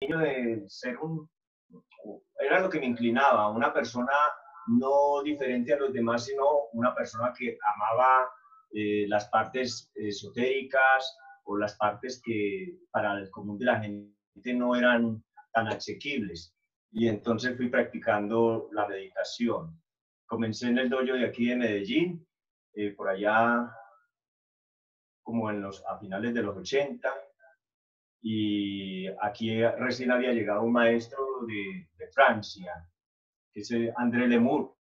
de ser era lo que me inclinaba, una persona no diferente a los demás, sino una persona que amaba las partes esotéricas o las partes que para el común de la gente no eran tan asequibles. Y entonces fui practicando la meditación. Comencé en el dojo de aquí de Medellín, por allá como a finales de los 80, y aquí recién había llegado un maestro de Francia, que es André Lemur.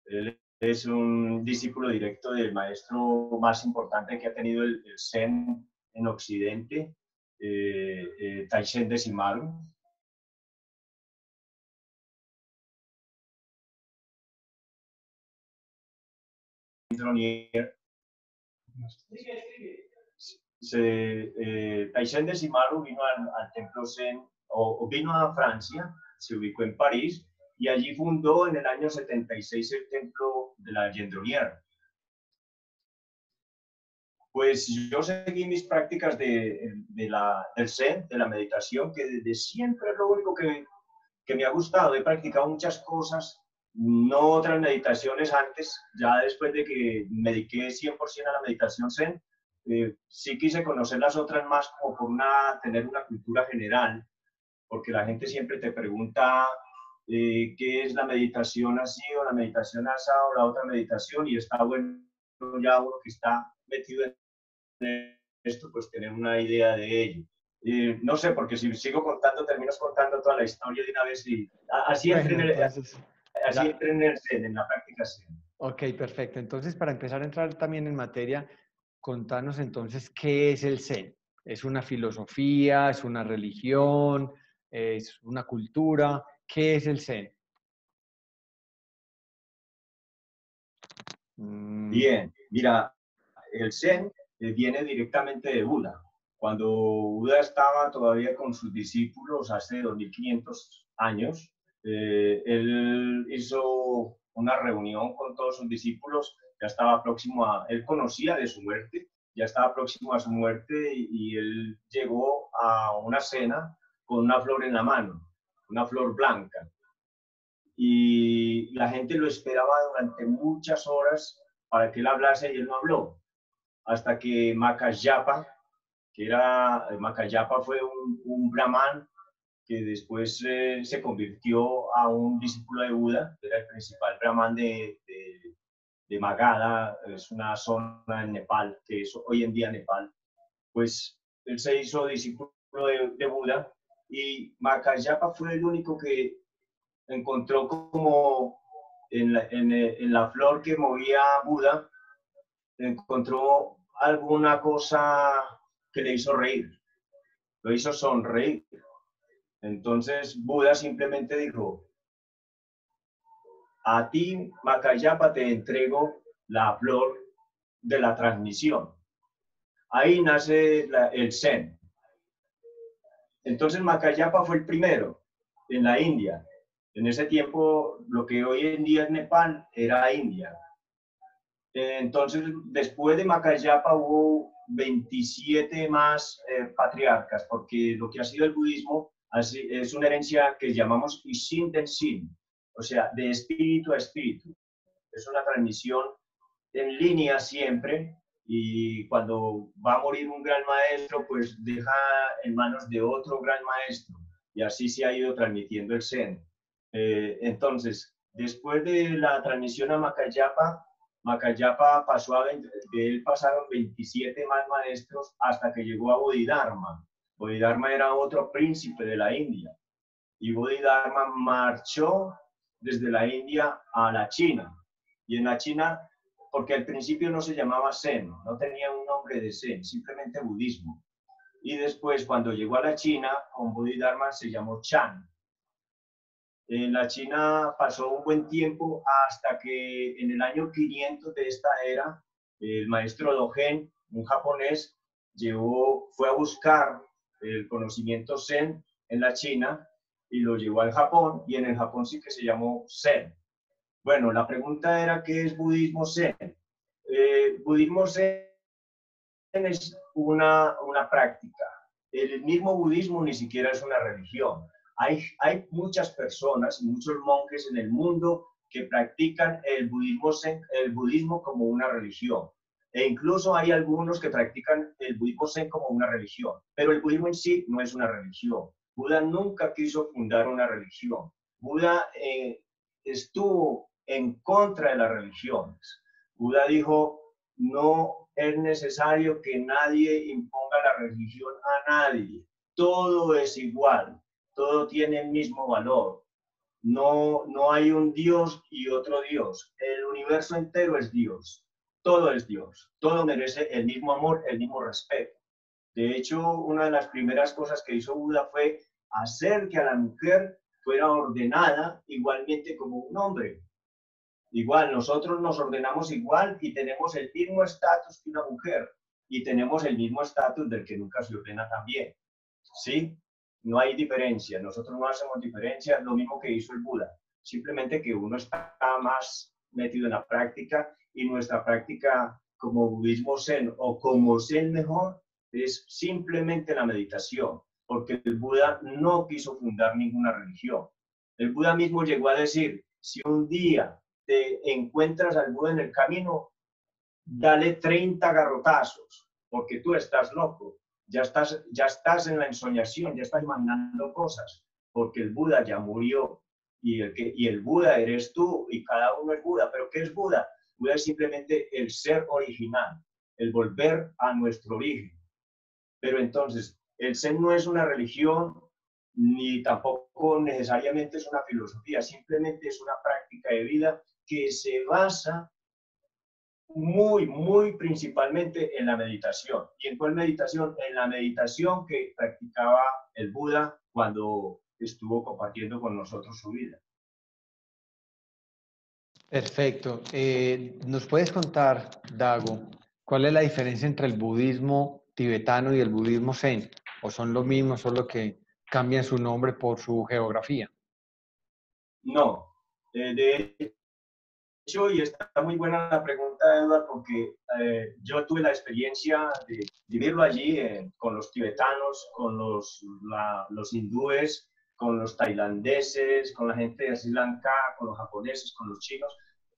Él es un discípulo directo del maestro más importante que ha tenido el Zen en Occidente, Taichen Decimaru. Taichen Decimaru vino al templo Zen, o vino a Francia, se ubicó en París, y allí fundó en el año 76 el templo de la Gendronière. Pues yo seguí mis prácticas del Zen, de la meditación, que desde siempre es lo único que me ha gustado. He practicado muchas cosas, no otras meditaciones antes, ya después de que me dediqué 100% a la meditación Zen, sí quise conocer las otras más como por tener una cultura general, porque la gente siempre te pregunta qué es la meditación así o la meditación así o la otra meditación, y está bueno ya uno que está metido en esto, pues tener una idea de ello. No sé, porque si sigo contando, terminas contando toda la historia de una vez y así Bueno, entré entonces, en el Zen, en la práctica Zen. ok, perfecto. Entonces, para empezar a entrar también en materia, contanos entonces qué es el Zen. ¿Es una filosofía? ¿Es una religión? ¿Es una cultura? ¿Qué es el Zen? Bien, mira, el Zen viene directamente de Buda. Cuando Buda estaba todavía con sus discípulos hace 2500 años, él hizo una reunión con todos sus discípulos, ya estaba próximo él conocía de su muerte, ya estaba próximo a su muerte y él llegó a una cena con una flor en la mano, una flor blanca. Y la gente lo esperaba durante muchas horas para que él hablase y él no habló hasta que Macayapa, Macayapa fue un brahman que después se convirtió a un discípulo de Buda, era el principal brahman de Magadha, es una zona en Nepal, que es hoy en día Nepal. Pues él se hizo discípulo de Buda y Macayapa fue el único que encontró como en la flor que movía Buda, encontró alguna cosa que le hizo reír, lo hizo sonreír. Entonces Buda simplemente dijo, a ti, Macayapa, te entrego la flor de la transmisión. Ahí nace el Zen. Entonces Macayapa fue el primero en la India. En ese tiempo, lo que hoy en día es Nepal, era India. Entonces, después de Macayapa hubo 27 más patriarcas, porque lo que ha sido el budismo es una herencia que llamamos Ishin Den Shin, o sea, de espíritu a espíritu. Es una transmisión en línea siempre, y cuando va a morir un gran maestro, pues deja en manos de otro gran maestro, y así se ha ido transmitiendo el Zen. Entonces, después de la transmisión a Macayapa, Macayapa pasó de él pasaron 27 más maestros hasta que llegó a Bodhidharma. Bodhidharma era otro príncipe de la India, y Bodhidharma marchó desde la India a la China. Y en la China, porque al principio no se llamaba Zen, no tenía un nombre de Zen, simplemente budismo. Y después, cuando llegó a la China, con Bodhidharma se llamó Chan. En la China pasó un buen tiempo hasta que en el año 500 de esta era, el maestro Dogen, un japonés, fue a buscar el conocimiento Zen en la China y lo llevó al Japón, y en el Japón sí que se llamó Zen. Bueno, la pregunta era, ¿qué es budismo Zen? Budismo Zen es una práctica, El mismo budismo ni siquiera es una religión. Hay muchas personas, muchos monjes en el mundo que practican el budismo como una religión. E incluso hay algunos que practican el budismo zen como una religión. Pero el budismo en sí no es una religión. Buda nunca quiso fundar una religión. Buda estuvo en contra de las religiones. Buda dijo, no es necesario que nadie imponga la religión a nadie. Todo es igual, todo tiene el mismo valor. No hay un Dios y otro Dios. El universo entero es Dios. Todo es Dios. Todo merece el mismo amor, el mismo respeto. De hecho, una de las primeras cosas que hizo Buda fue hacer que a la mujer fuera ordenada igualmente como un hombre. Igual, nosotros nos ordenamos igual y tenemos el mismo estatus que una mujer y tenemos el mismo estatus del que nunca se ordena también. ¿Sí? No hay diferencia, nosotros no hacemos diferencia, lo mismo que hizo el Buda, simplemente que uno está más metido en la práctica y nuestra práctica como budismo zen o como zen mejor es simplemente la meditación, porque el Buda no quiso fundar ninguna religión. El Buda mismo llegó a decir, si un día te encuentras al Buda en el camino, dale 30 garrotazos, porque tú estás loco, ya estás en la ensoñación, ya estás imaginando cosas, porque el Buda ya murió y el Buda eres tú y cada uno es Buda. ¿Pero qué es Buda? Buda es simplemente el ser original, el volver a nuestro origen. Pero entonces, el Zen no es una religión ni tampoco necesariamente es una filosofía, simplemente es una práctica de vida que se basa muy principalmente en la meditación. ¿Y en cuál meditación? En la meditación que practicaba el Buda cuando estuvo compartiendo con nosotros su vida. Perfecto. ¿Nos puedes contar, Dago, cuál es la diferencia entre el budismo tibetano y el budismo zen? ¿O son lo mismo, solo que cambian su nombre por su geografía? No, de hecho, y está muy buena la pregunta, Eduardo, porque yo tuve la experiencia de vivirlo allí con los tibetanos, con los hindúes, con los tailandeses, con la gente de Sri Lanka, con los japoneses, con los chinos.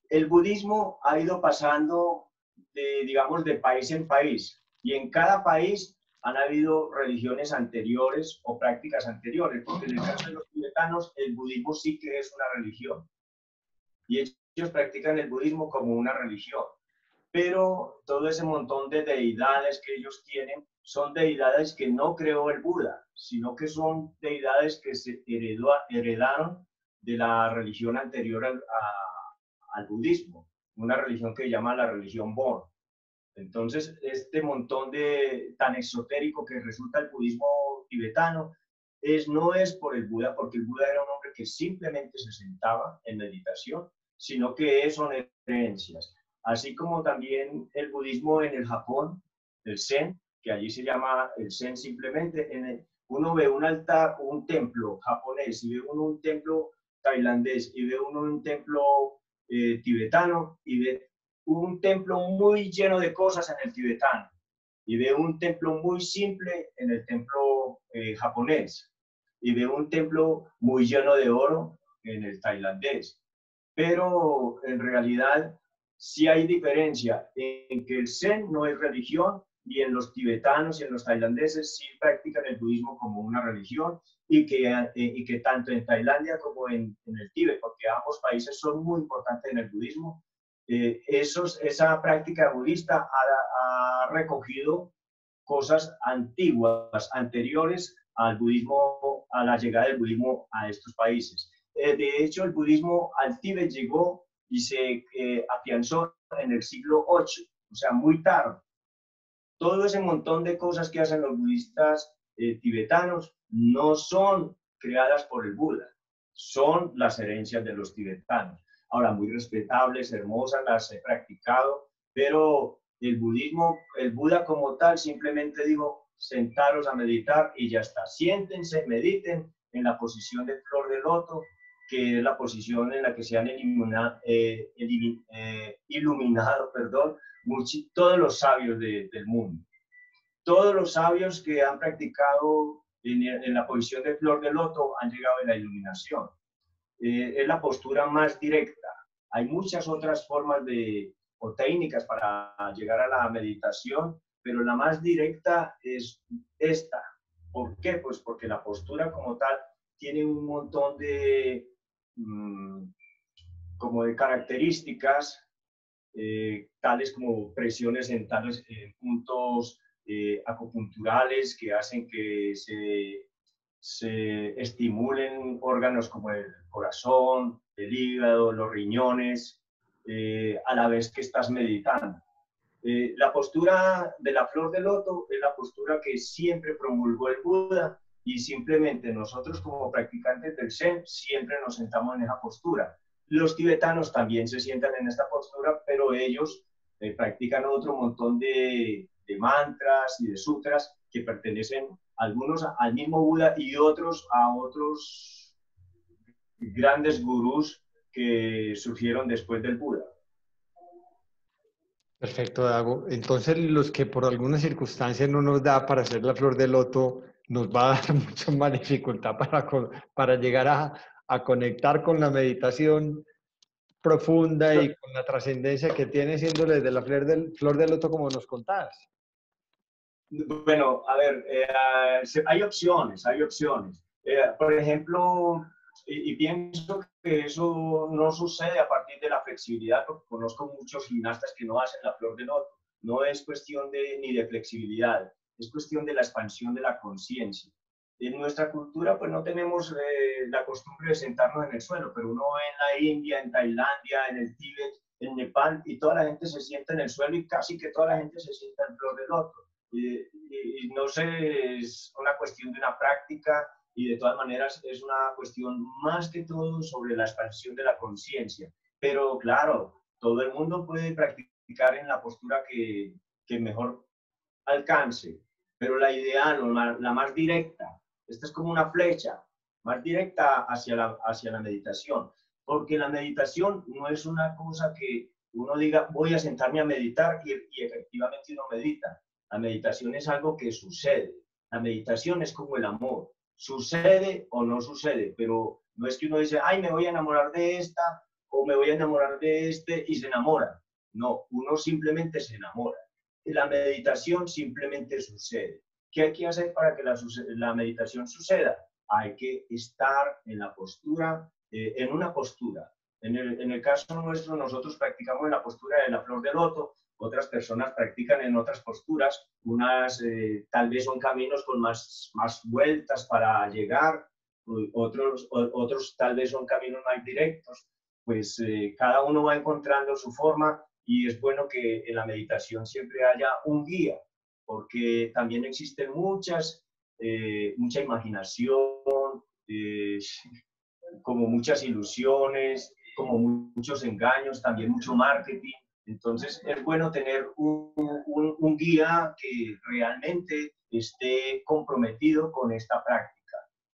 El budismo ha ido pasando, digamos, de país en país, y en cada país han habido religiones anteriores o prácticas anteriores, porque en el caso de los tibetanos, el budismo sí que es una religión y ellos practican el budismo como una religión, pero todo ese montón de deidades que ellos tienen son deidades que no creó el Buda, sino que son deidades que se heredaron de la religión anterior al budismo, una religión que llama la religión Bon. Entonces, este montón de tan exotérico que resulta el budismo tibetano no es por el Buda, porque el Buda era un hombre que simplemente se sentaba en meditación, sino que son creencias. Así como también el budismo en el Japón, el Zen, que allí se llama el Zen simplemente, uno ve un altar, un templo japonés, y ve uno un templo tailandés, y ve uno un templo tibetano, y ve un templo muy lleno de cosas en el tibetano y ve un templo muy simple en el templo japonés y ve un templo muy lleno de oro en el tailandés. Pero en realidad sí hay diferencia en que el Zen no es religión y en los tibetanos y en los tailandeses sí practican el budismo como una religión y que tanto en Tailandia como en el Tíbet, porque ambos países son muy importantes en el budismo, esa práctica budista ha recogido cosas antiguas, anteriores al budismo, a la llegada del budismo a estos países. De hecho, el budismo al Tíbet llegó y se afianzó en el siglo VIII, o sea, muy tarde. Todo ese montón de cosas que hacen los budistas tibetanos no son creadas por el Buda, son las herencias de los tibetanos. Ahora, muy respetables, hermosas, las he practicado, pero el budismo, el Buda como tal, simplemente dijo, sentaros a meditar y ya está. Siéntense, mediten en la posición de flor de loto, que es la posición en la que se han iluminado, todos los sabios del mundo. todos los sabios que han practicado en la posición de flor de loto han llegado a la iluminación. Es la postura más directa. Hay muchas otras formas o técnicas para llegar a la meditación, pero la más directa es esta. ¿Por qué? Pues porque la postura como tal tiene un montón de, como de características, tales como presiones en tales puntos acupunturales que hacen que se estimulen órganos como el corazón, el hígado, los riñones, a la vez que estás meditando. La postura de la flor de loto es la postura que siempre promulgó el Buda, y simplemente nosotros como practicantes del Zen siempre nos sentamos en esa postura. Los tibetanos también se sientan en esta postura, pero ellos practican otro montón de mantras y de sutras que pertenecen algunos al mismo Buda y otros a otros grandes gurús que surgieron después del Buda. Perfecto, Dago. Entonces, los que por alguna circunstancia no nos da para hacer la flor de loto, nos va a dar mucho más dificultad para llegar a conectar con la meditación profunda y con la trascendencia que tiene siendo desde la flor del loto, como nos contás. Bueno, a ver, hay opciones, hay opciones. Por ejemplo, y pienso que eso no sucede a partir de la flexibilidad, porque conozco muchos gimnastas que no hacen la flor de loto. No es cuestión ni de flexibilidad, es cuestión de la expansión de la conciencia. En nuestra cultura, pues no tenemos la costumbre de sentarnos en el suelo, pero uno ve en la India, en Tailandia, en el Tíbet, en Nepal, y toda la gente se sienta en el suelo y casi que toda la gente se sienta en flor de loto. Y no sé, es una cuestión de una práctica, y de todas maneras es una cuestión más que todo sobre la expansión de la conciencia. Pero claro, todo el mundo puede practicar en la postura que mejor alcance, pero la ideal, la más directa, esta es como una flecha, más directa hacia la meditación, porque la meditación no es una cosa que uno diga, voy a sentarme a meditar y efectivamente uno medita. La meditación es algo que sucede. La meditación es como el amor. Sucede o no sucede, pero no es que uno dice, ay, me voy a enamorar de esta o me voy a enamorar de este y se enamora. No, uno simplemente se enamora. La meditación simplemente sucede. ¿Qué hay que hacer para que la meditación suceda? Hay que estar en la postura, en una postura. En el caso nuestro, nosotros practicamos en la postura de la flor de loto, otras personas practican en otras posturas, unas tal vez son caminos con más vueltas para llegar, otros tal vez son caminos más directos, pues cada uno va encontrando su forma, y es bueno que en la meditación siempre haya un guía, porque también existen mucha imaginación, como muchas ilusiones, como muchos engaños, también mucho marketing. Entonces es bueno tener un guía que realmente esté comprometido con esta práctica,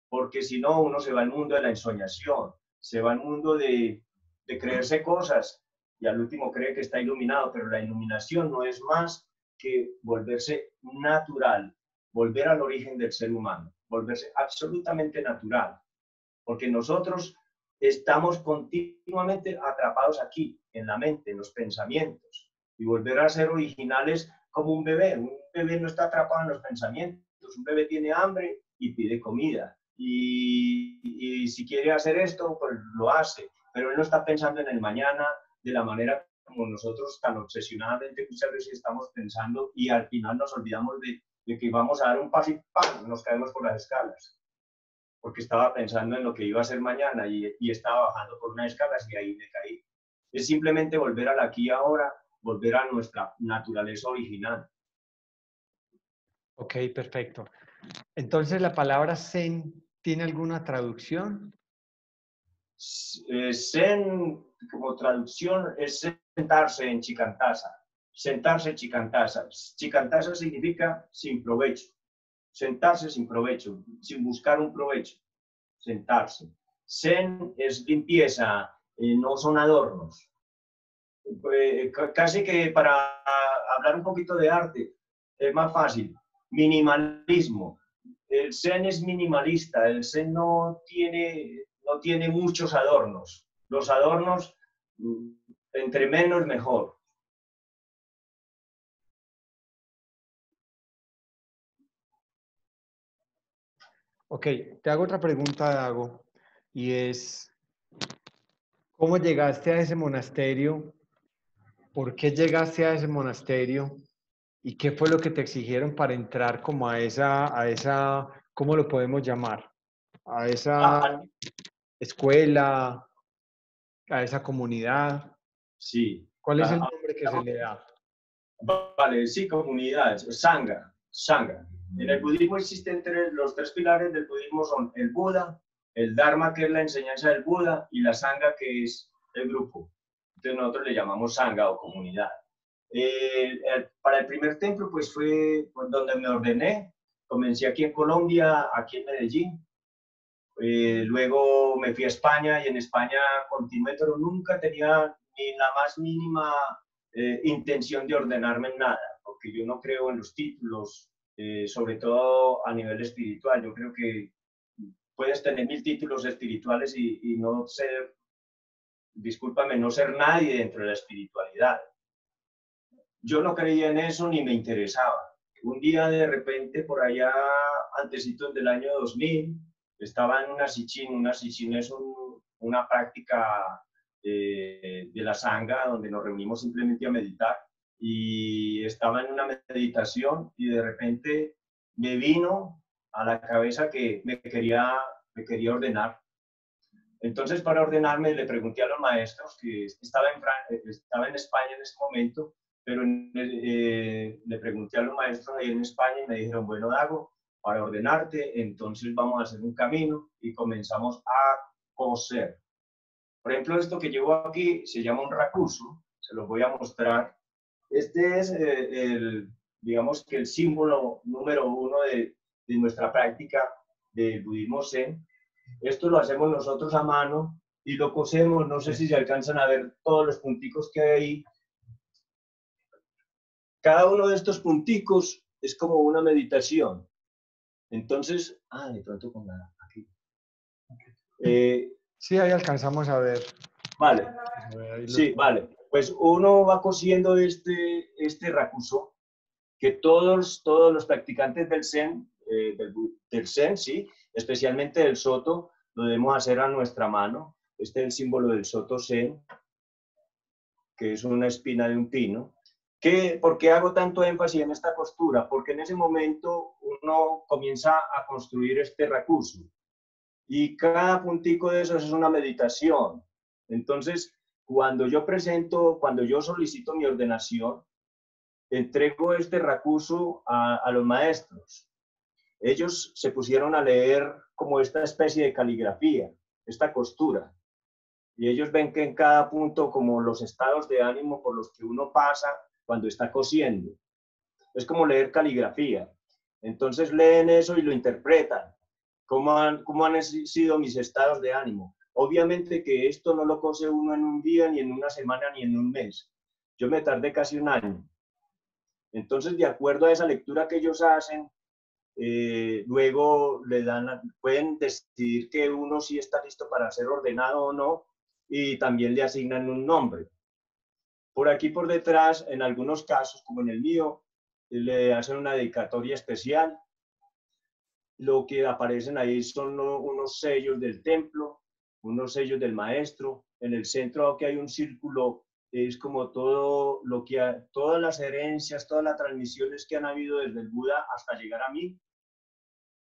porque si no, uno se va al mundo de la ensoñación, se va al mundo de creerse cosas, y al último cree que está iluminado, pero la iluminación no es más que volverse natural, volver al origen del ser humano, volverse absolutamente natural, porque nosotros estamos continuamente atrapados aquí, en la mente, en los pensamientos, y volver a ser originales como un bebé. Un bebé no está atrapado en los pensamientos, un bebé tiene hambre y pide comida, y si quiere hacer esto, pues lo hace, pero él no está pensando en el mañana de la manera como nosotros tan obsesionadamente muchas veces estamos pensando, y al final nos olvidamos de que vamos a dar un paso y ¡pam!, nos caemos por las escalas, porque estaba pensando en lo que iba a hacer mañana y estaba bajando por unas escalas y ahí me caí. Es simplemente volver al aquí y ahora, volver a nuestra naturaleza original. Ok, perfecto. Entonces, ¿la palabra Zen tiene alguna traducción? Zen, como traducción, es sentarse en Chikantasa. Sentarse Chikantasa. Chikantasa significa sin provecho. Sentarse sin provecho, sin buscar un provecho. Sentarse. Zen es limpieza, no son adornos. Casi que para hablar un poquito de arte, es más fácil. Minimalismo. El Zen es minimalista, el Zen no tiene muchos adornos. Los adornos, entre menos, mejor. Ok, te hago otra pregunta, Dago, y es, ¿cómo llegaste a ese monasterio? ¿Por qué llegaste a ese monasterio? ¿Y qué fue lo que te exigieron para entrar como a esa, ¿cómo lo podemos llamar? A Ah, esa escuela, a esa comunidad. sí. ¿Cuál es el nombre que se le da? Vale, sí, comunidades. Sangha, Sangha. En el budismo existen los tres pilares del budismo son el Buda, el Dharma, que es la enseñanza del Buda, y la Sangha, que es el grupo. Entonces nosotros le llamamos Sangha o comunidad. Para el primer templo, pues fue donde me ordené. Comencé aquí en Colombia, aquí en Medellín. Luego me fui a España y en España continué, pero nunca tenía ni la más mínima intención de ordenarme en nada, porque yo no creo en los títulos, sobre todo a nivel espiritual. Yo creo que puedes tener 1000 títulos espirituales y no ser, discúlpame, no ser nadie dentro de la espiritualidad. Yo no creía en eso ni me interesaba. Un día de repente, por allá, antecitos del año 2000, estaba en una sichin. Una sichin es una práctica de la Sangha donde nos reunimos simplemente a meditar. Y estaba en una meditación y de repente me vino a la cabeza que me quería ordenar. Entonces, para ordenarme, le pregunté a los maestros, que estaba en España en ese momento, pero le pregunté a los maestros ahí en España y me dijeron, bueno, Dago, para ordenarte, entonces vamos a hacer un camino y comenzamos a coser. Por ejemplo, esto que llevo aquí se llama un rakusu, se los voy a mostrar. Este es, digamos que el símbolo número uno de nuestra práctica del budismo Zen. Esto lo hacemos nosotros a mano y lo cosemos. No sé si se alcanzan a ver todos los punticos que hay ahí. Cada uno de estos punticos es como una meditación. Entonces, de pronto con aquí. Sí, ahí alcanzamos a ver. Vale, A ver, ahí sí, vale. Pues uno va cosiendo este rakuso que todos los practicantes del Zen, del Zen, sí, especialmente del Soto, lo debemos hacer a nuestra mano. Este es el símbolo del Soto Zen, que es una espina de un pino. ¿Por qué hago tanto énfasis en esta postura? Porque en ese momento uno comienza a construir este rakusu y cada puntico de esos es una meditación. Entonces, cuando yo solicito mi ordenación, entrego este rakusu a los maestros. Ellos se pusieron a leer como esta especie de caligrafía, esta costura. Y ellos ven que en cada punto, como los estados de ánimo por los que uno pasa cuando está cosiendo. Es como leer caligrafía. Entonces leen eso y lo interpretan. ¿Cómo han sido mis estados de ánimo? Obviamente que esto no lo cose uno en un día, ni en una semana, ni en un mes. Yo me tardé casi un año. Entonces, de acuerdo a esa lectura que ellos hacen, luego pueden decidir que uno sí está listo para ser ordenado o no, y también le asignan un nombre. Por aquí por detrás, en algunos casos, como en el mío, le hacen una dedicatoria especial. Lo que aparecen ahí son unos sellos del templo, unos sellos del maestro. En el centro, aunque hay un círculo, es como todas las herencias, todas las transmisiones que han habido desde el Buda hasta llegar a mí,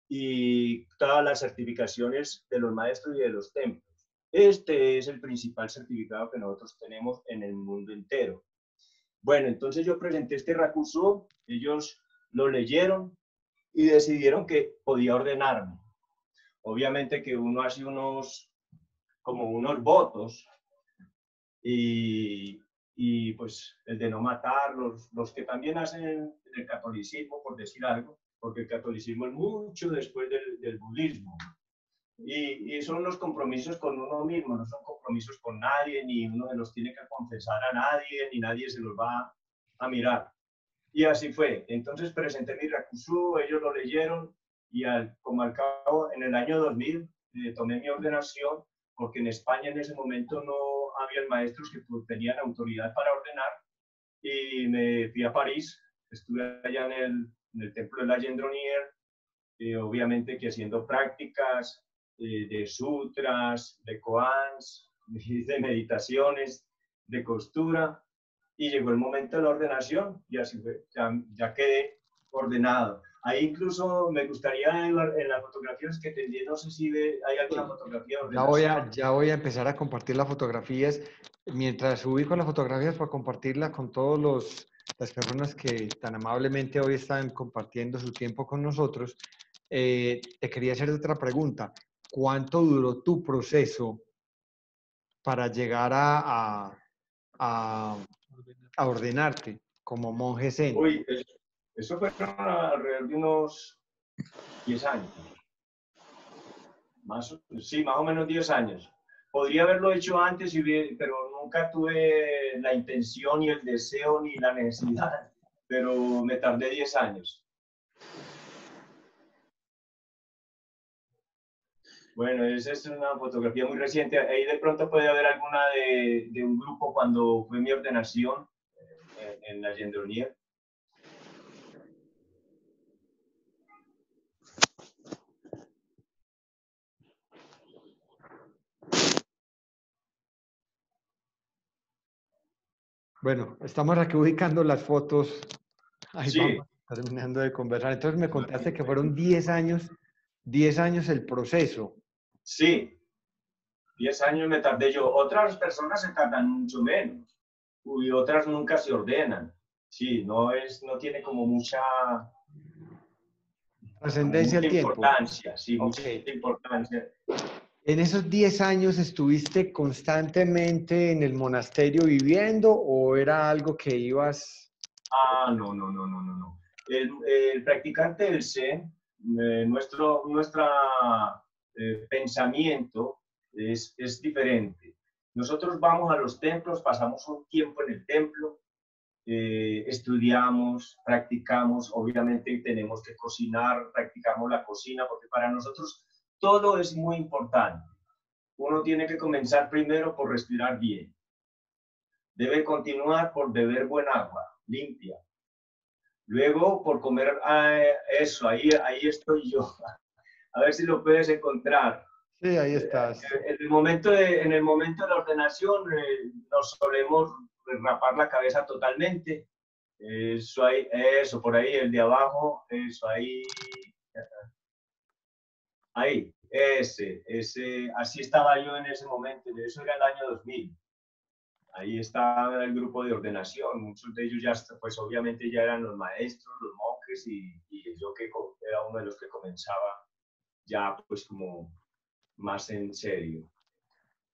y todas las certificaciones de los maestros y de los templos. Este es el principal certificado que nosotros tenemos en el mundo entero. Bueno, entonces yo presenté este rakusu, ellos lo leyeron y decidieron que podía ordenarme. Obviamente que uno hace como unos votos y pues el de no matar, los que también hacen el catolicismo, por decir algo, porque el catolicismo es mucho después del budismo. Y son unos compromisos con uno mismo, no son compromisos con nadie, ni uno se los tiene que confesar a nadie, ni nadie se los va a mirar. Y así fue. Entonces presenté mi Rakushu, ellos lo leyeron y como al cabo, en el año 2000, tomé mi ordenación porque en España en ese momento no había maestros que tenían autoridad para ordenar y me fui a París, estuve allá en el templo de la Gendronier, obviamente que haciendo prácticas de sutras, de koans, de meditaciones, de costura, y llegó el momento de la ordenación y así fue, ya quedé ordenado. Ahí incluso me gustaría en las fotografías que te envié, no sé si hay alguna fotografía de ordenación. Ya voy a empezar a compartir las fotografías. Mientras ubico las fotografías para compartirlas con todas las personas que tan amablemente hoy están compartiendo su tiempo con nosotros, te quería hacer otra pregunta. ¿Cuánto duró tu proceso para llegar a, a ordenarte como monje zen? Uy, eso fue alrededor de unos 10 años. Sí, más o menos 10 años. Podría haberlo hecho antes, pero nunca tuve la intención, ni el deseo, ni la necesidad, pero me tardé 10 años. Bueno, esa es una fotografía muy reciente. Ahí de pronto puede haber alguna de un grupo cuando fue mi ordenación en la Gendronier. Bueno, estamos aquí ubicando las fotos. Ahí Sí, vamos terminando de conversar. Entonces me contaste que fueron 10 años el proceso. sí, 10 años me tardé yo. Otras personas se tardan mucho menos y otras nunca se ordenan. Sí, no tiene como Trascendencia mucha el tiempo. importancia, sí, Ok. mucha importancia. ¿En esos 10 años estuviste constantemente en el monasterio viviendo o era algo que ibas? Ah, no, no, no, no, no, no. El practicante del Zen, nuestra pensamiento es diferente. Nosotros vamos a los templos, pasamos un tiempo en el templo, estudiamos, practicamos, obviamente tenemos que cocinar, practicamos la cocina, porque para nosotros todo es muy importante. Uno tiene que comenzar primero por respirar bien. Debe continuar por beber buen agua, limpia. Luego por comer eso, ahí estoy yo. A ver si lo puedes encontrar. Sí, ahí estás. En el momento de la ordenación nos solemos rapar la cabeza totalmente. Eso ahí, eso por ahí, el de abajo, eso ahí, así estaba yo en ese momento, eso era el año 2000. Ahí estaba el grupo de ordenación, muchos de ellos ya, pues obviamente ya eran los maestros, los monjes y yo que era uno de los que comenzaba ya pues como más en serio.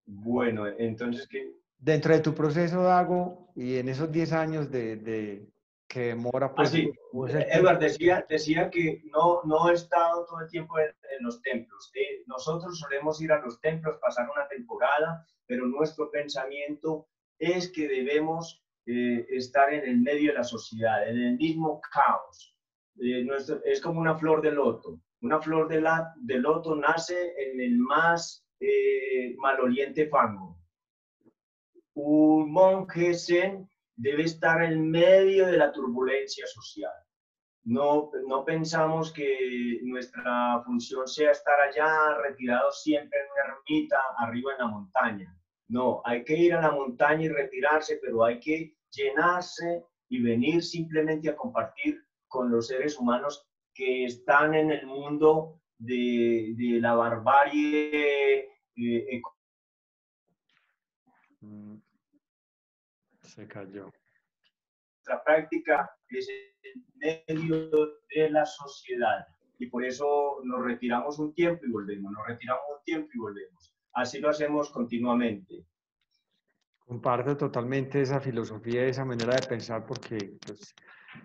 Bueno, entonces, ¿qué? Dentro de tu proceso, Dago, y en esos 10 años que demora, Ah, pues, sí, el Edward tiempo. decía que no he estado todo el tiempo en los templos. Nosotros solemos ir a los templos, pasar una temporada, pero nuestro pensamiento es que debemos estar en el medio de la sociedad, en el mismo caos. Es como una flor de loto. Una flor de loto nace en el más maloliente fango. Un monje zen debe estar en medio de la turbulencia social. No pensamos que nuestra función sea estar allá retirados siempre en una ermita arriba en la montaña. No, hay que ir a la montaña y retirarse, pero hay que llenarse y venir simplemente a compartir con los seres humanos que están en el mundo de la barbarie Se cayó. nuestra práctica es en medio de la sociedad y por eso nos retiramos un tiempo y volvemos, nos retiramos un tiempo y volvemos. Así lo hacemos continuamente. Comparto totalmente esa filosofía, esa manera de pensar, porque pues,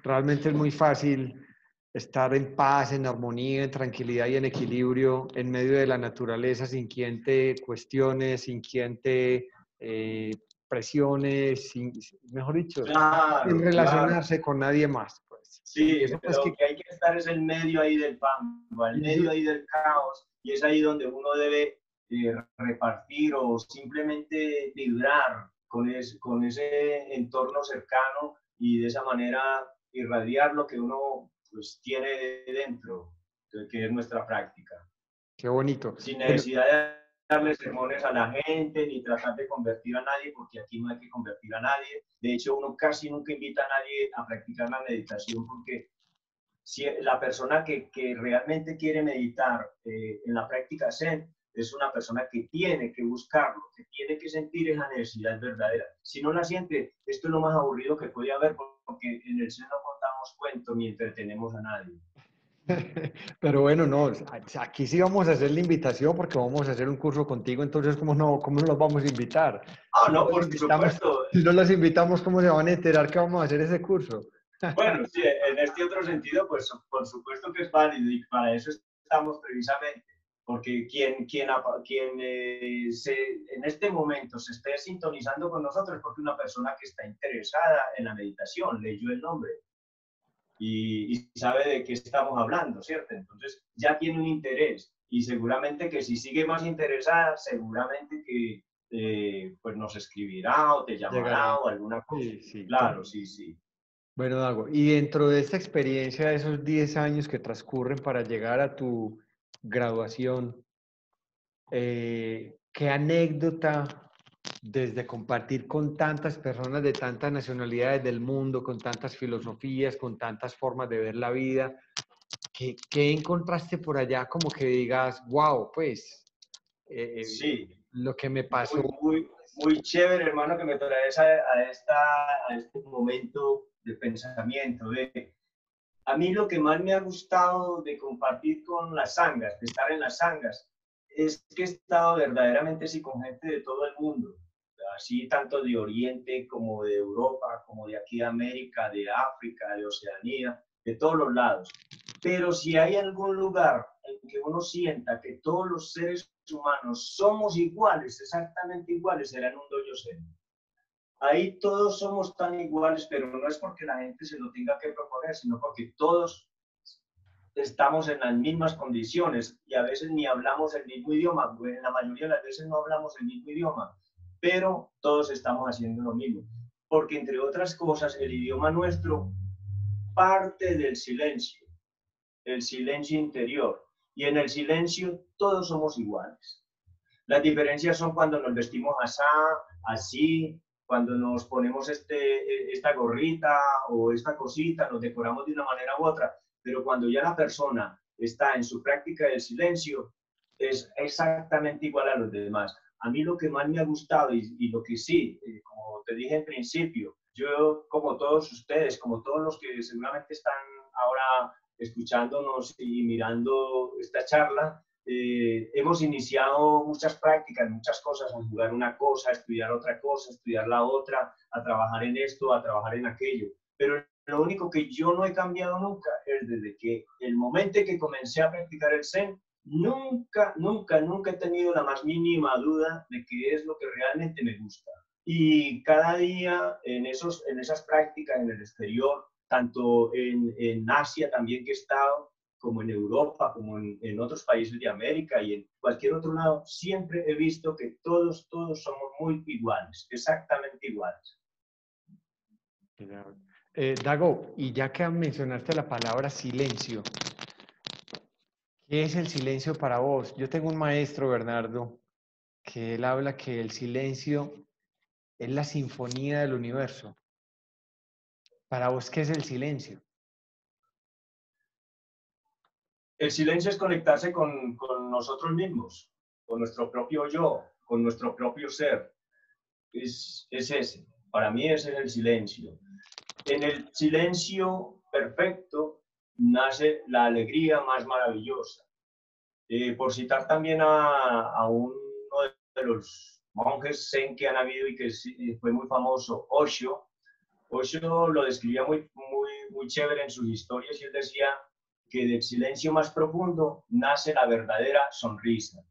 realmente es muy fácil estar en paz, en armonía, en tranquilidad y en equilibrio en medio de la naturaleza, sin quien te cuestione, sin quien te expresiones, mejor dicho, sin Claro, claro. relacionarse con nadie más, pues. Y Sí, eso pues lo que hay que estar es en medio ahí del pampa, en y eso, medio ahí del caos, y es ahí donde uno debe repartir o simplemente vibrar con ese entorno cercano y de esa manera irradiar lo que uno pues tiene dentro, que es nuestra práctica, qué bonito. sin Bueno, necesidad de darle sermones a la gente ni tratar de convertir a nadie, porque aquí no hay que convertir a nadie. De hecho, uno casi nunca invita a nadie a practicar la meditación porque si la persona que realmente quiere meditar en la práctica Zen es una persona que tiene que buscarlo, que tiene que sentir esa necesidad verdadera. Si no la siente, esto es lo más aburrido que puede haber porque en el Zen no contamos cuentos ni entretenemos a nadie. pero bueno, no, aquí sí vamos a hacer la invitación porque vamos a hacer un curso contigo, entonces cómo no los vamos a invitar? Ah, no, por supuesto. Si no los invitamos, ¿cómo se van a enterar que vamos a hacer ese curso? Bueno, sí, en este otro sentido, pues por supuesto que es válido y para eso estamos precisamente, porque en este momento se esté sintonizando con nosotros es porque una persona que está interesada en la meditación leyó el nombre y sabe de qué estamos hablando, ¿cierto? Entonces ya tiene un interés y seguramente que si sigue más interesada, seguramente que pues nos escribirá o te llamará Llegará. o alguna cosa. Sí, sí. Claro, sí, sí. Bueno, Dago, y dentro de esta experiencia, de esos 10 años que transcurren para llegar a tu graduación, ¿qué anécdota desde compartir con tantas personas de tantas nacionalidades del mundo, con tantas filosofías, con tantas formas de ver la vida, qué encontraste por allá como que digas, wow, pues Sí, lo que me pasó? muy chévere, hermano, que me traes a este momento de pensamiento. A mí lo que más me ha gustado de compartir con las sangas, de estar en las sangas, es que he estado verdaderamente sí, con gente de todo el mundo, así tanto de Oriente como de Europa, como de aquí de América, de África, de Oceanía, de todos los lados. Pero si hay algún lugar en que uno sienta que todos los seres humanos somos iguales, exactamente iguales, será en un dojo zen. Ahí todos somos tan iguales, pero no es porque la gente se lo tenga que proponer, sino porque todos estamos en las mismas condiciones y a veces ni hablamos el mismo idioma, en la mayoría de las veces no hablamos el mismo idioma, pero todos estamos haciendo lo mismo. Porque entre otras cosas, el idioma nuestro parte del silencio, el silencio interior. Y en el silencio todos somos iguales. Las diferencias son cuando nos vestimos así, cuando nos ponemos esta gorrita o esta cosita, nos decoramos de una manera u otra, pero cuando ya la persona está en su práctica del silencio, es exactamente igual a los demás. A mí lo que más me ha gustado y lo que sí, como te dije en principio, yo como todos ustedes, como todos los que seguramente están ahora escuchándonos y mirando esta charla, hemos iniciado muchas prácticas, muchas cosas, a jugar una cosa, a estudiar otra cosa, a estudiar la otra, a trabajar en esto, a trabajar en aquello. Pero lo único que yo no he cambiado nunca es desde que el momento en que comencé a practicar el Zen, nunca he tenido la más mínima duda de qué es lo que realmente me gusta. Y cada día en esas prácticas en el exterior, tanto en Asia también que he estado, como en Europa, como en otros países de América y en cualquier otro lado, siempre he visto que todos somos muy iguales, exactamente iguales. Dago, y ya que mencionaste la palabra silencio, ¿qué es el silencio para vos? Yo tengo un maestro, Bernardo, que él habla que el silencio es la sinfonía del universo. Para vos, ¿qué es el silencio? El silencio es conectarse con nosotros mismos, con nuestro propio yo, con nuestro propio ser. Es ese. Para mí ese es el silencio. En el silencio perfecto nace la alegría más maravillosa. Por citar también a uno de los monjes zen que han habido y que fue muy famoso, Osho. Osho lo describía muy chévere en sus historias y él decía que del silencio más profundo nace la verdadera sonrisa.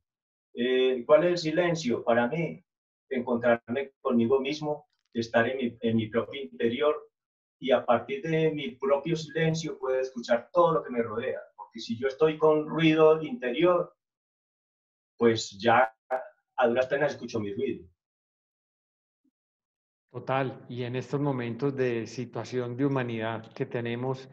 ¿Cuál es el silencio? Para mí encontrarme conmigo mismo, estar en mi propio interior y a partir de mi propio silencio puedo escuchar todo lo que me rodea. Porque si yo estoy con ruido interior, pues ya a duras penas escucho mi ruido. Total, y en estos momentos de situación de humanidad que tenemos,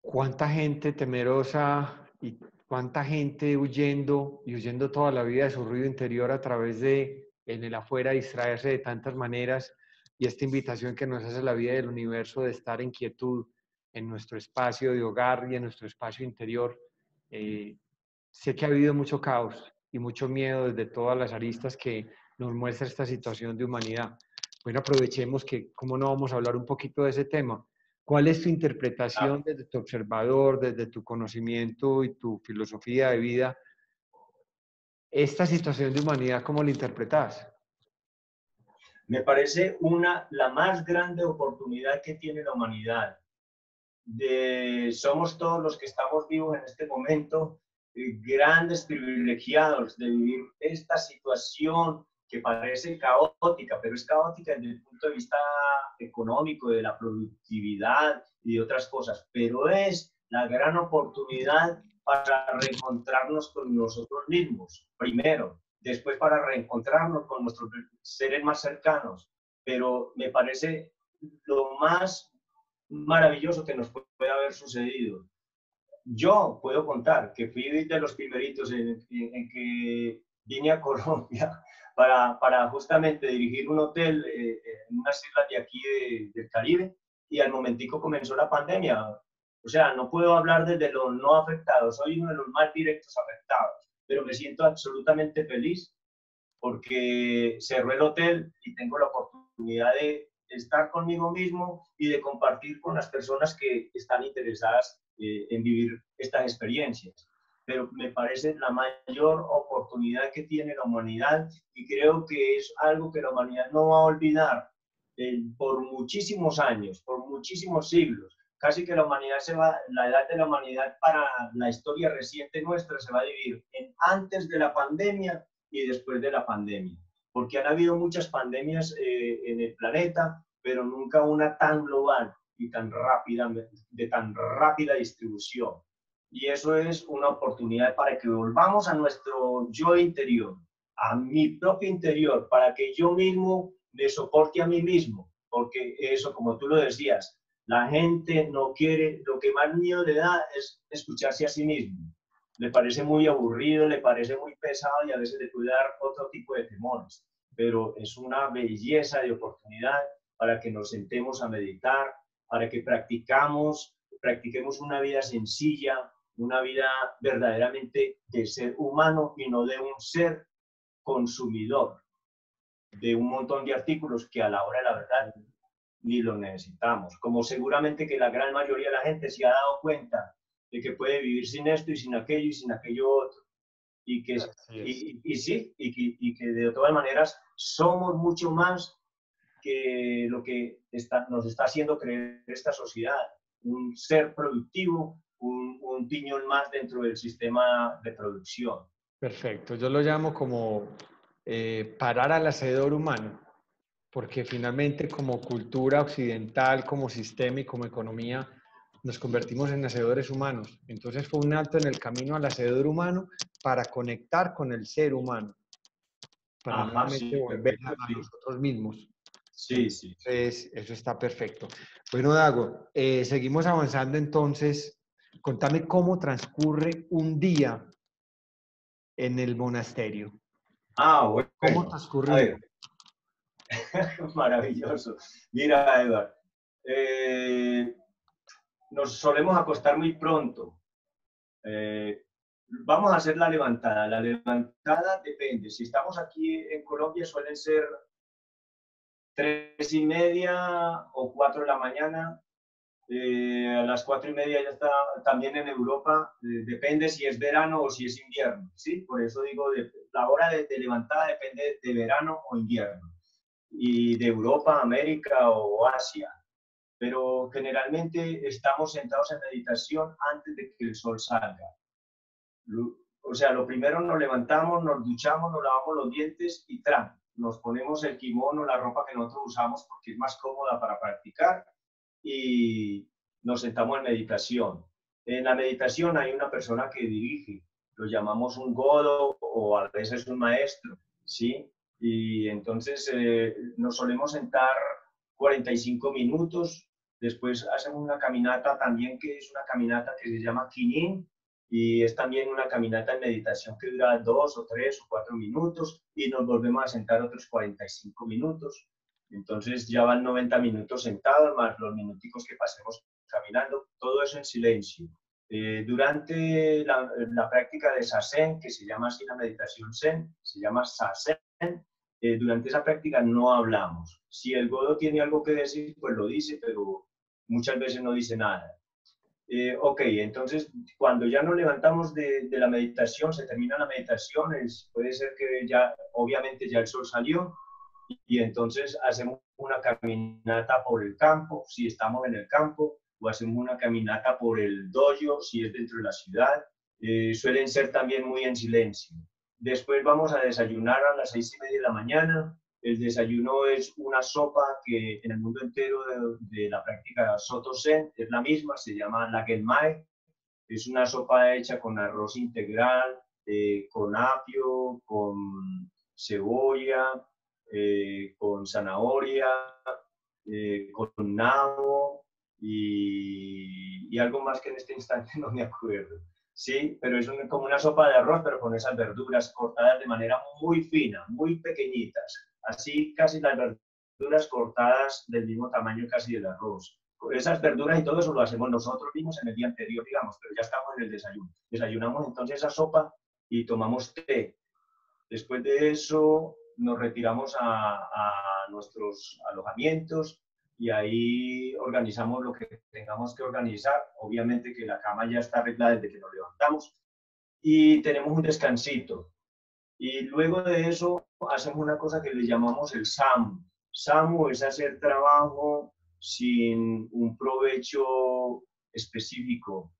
cuánta gente temerosa y cuánta gente huyendo y huyendo toda la vida de su ruido interior a través de en el afuera distraerse de tantas maneras, y esta invitación que nos hace la vida del universo de estar en quietud en nuestro espacio de hogar y en nuestro espacio interior. Eh, Sé que ha habido mucho caos y mucho miedo desde todas las aristas que nos muestra esta situación de humanidad. Bueno, aprovechemos que, ¿cómo no vamos a hablar un poquito de ese tema? ¿Cuál es tu interpretación Ah, desde tu observador, desde tu conocimiento y tu filosofía de vida? Esta situación de humanidad, ¿cómo la interpretas? me parece la más grande oportunidad que tiene la humanidad. Somos todos los que estamos vivos en este momento, grandes privilegiados de vivir esta situación que parece caótica, pero es caótica desde el punto de vista económico, de la productividad y de otras cosas, pero es la gran oportunidad para reencontrarnos con nosotros mismos, primero, después para reencontrarnos con nuestros seres más cercanos, pero me parece lo más maravilloso que nos puede haber sucedido. Yo puedo contar que fui de los primeritos en que vine a Colombia para justamente dirigir un hotel en unas islas de aquí del Caribe y al momentico comenzó la pandemia. O sea, no puedo hablar desde los no afectados, soy uno de los más directos afectados, pero me siento absolutamente feliz porque cerró el hotel y tengo la oportunidad de estar conmigo mismo y de compartir con las personas que están interesadas en vivir estas experiencias. Pero me parece la mayor oportunidad que tiene la humanidad y creo que es algo que la humanidad no va a olvidar por muchísimos años, por muchísimos siglos. Casi que la humanidad la edad de la humanidad para la historia reciente nuestra se va a dividir en antes de la pandemia y después de la pandemia, porque han habido muchas pandemias en el planeta, pero nunca una tan global y tan rápida, de tan rápida distribución. Y eso es una oportunidad para que volvamos a nuestro yo interior, a mi propio interior, para que yo mismo me soporte a mí mismo, porque eso, como tú lo decías, la gente no quiere, lo que más miedo le da es escucharse a sí mismo. Le parece muy aburrido, le parece muy pesado y a veces le puede dar otro tipo de temores. Pero es una belleza de oportunidad para que nos sentemos a meditar, para que practiquemos una vida sencilla, una vida verdaderamente de ser humano y no de un ser consumidor de un montón de artículos que a la hora de la verdad ni lo necesitamos. Como seguramente que la gran mayoría de la gente se ha dado cuenta de que puede vivir sin esto y sin aquello otro. Y que, Así es. sí, y que de todas maneras somos mucho más que lo que nos está haciendo creer esta sociedad. Un ser productivo, un piñón más dentro del sistema de producción. Perfecto. Yo lo llamo como parar al hacedor humano, porque finalmente como cultura occidental, como sistema y como economía, nos convertimos en hacedores humanos. Entonces fue un alto en el camino al hacedor humano para conectar con el ser humano, para Ajá, nuevamente sí, volver perfecto, a sí. nosotros mismos. Sí, sí. Entonces, eso está perfecto. Bueno, Dago, seguimos avanzando entonces. Contame cómo transcurre un día en el monasterio. Ah, ¿Cómo bueno, transcurre a un día? ver, maravilloso. Mira, Eduardo, nos solemos acostar muy pronto. Eh, Vamos a hacer la levantada. La levantada depende. Si estamos aquí en Colombia suelen ser 3:30 o 4 de la mañana. A las 4:30 ya está también en Europa. Depende si es verano o si es invierno. ¿Sí? Por eso digo, la hora de levantada depende de verano o invierno. Y de Europa, América o Asia. Pero generalmente estamos sentados en meditación antes de que el sol salga. O sea, lo primero nos levantamos, nos duchamos, nos lavamos los dientes y ¡tran! nos ponemos el kimono, la ropa que nosotros usamos porque es más cómoda para practicar y nos sentamos en meditación. En la meditación hay una persona que dirige, lo llamamos un godo o a veces un maestro, ¿sí? Y entonces nos solemos sentar 45 minutos, después hacemos una caminata también que es una caminata que se llama Kinin, y es también una caminata en meditación que dura 2 o 3 o 4 minutos y nos volvemos a sentar otros 45 minutos. Entonces ya van 90 minutos sentados más los minuticos que pasemos caminando, todo eso en silencio. Durante la práctica de Zazen, que se llama así la meditación Zen, se llama Zazen, durante esa práctica no hablamos. Si el godo tiene algo que decir, pues lo dice, pero muchas veces no dice nada. Ok, entonces cuando ya nos levantamos de la meditación, se termina la meditación, puede ser que ya, obviamente ya el sol salió, y entonces hacemos una caminata por el campo, si estamos en el campo, o hacemos una caminata por el dojo, si es dentro de la ciudad. Suelen ser también muy en silencio. Después vamos a desayunar a las 6:30 de la mañana. El desayuno es una sopa que en el mundo entero de la práctica Soto Zen es la misma, se llama la Genmai. Es una sopa hecha con arroz integral, con apio, con cebolla, con zanahoria, con nabo y algo más que en este instante no me acuerdo. Sí, pero es como una sopa de arroz, pero con esas verduras cortadas de manera muy fina, muy pequeñitas. Así casi las verduras cortadas del mismo tamaño casi del arroz. Esas verduras y todo eso lo hacemos nosotros mismos en el día anterior, digamos, pero ya estamos en el desayuno. Desayunamos entonces esa sopa y tomamos té. Después de eso nos retiramos a nuestros alojamientos y ahí organizamos lo que tengamos que organizar. Obviamente que la cama ya está arreglada desde que nos levantamos y tenemos un descansito. Y luego de eso hacemos una cosa que le llamamos el SAMU. SAMU es hacer trabajo sin un provecho específico,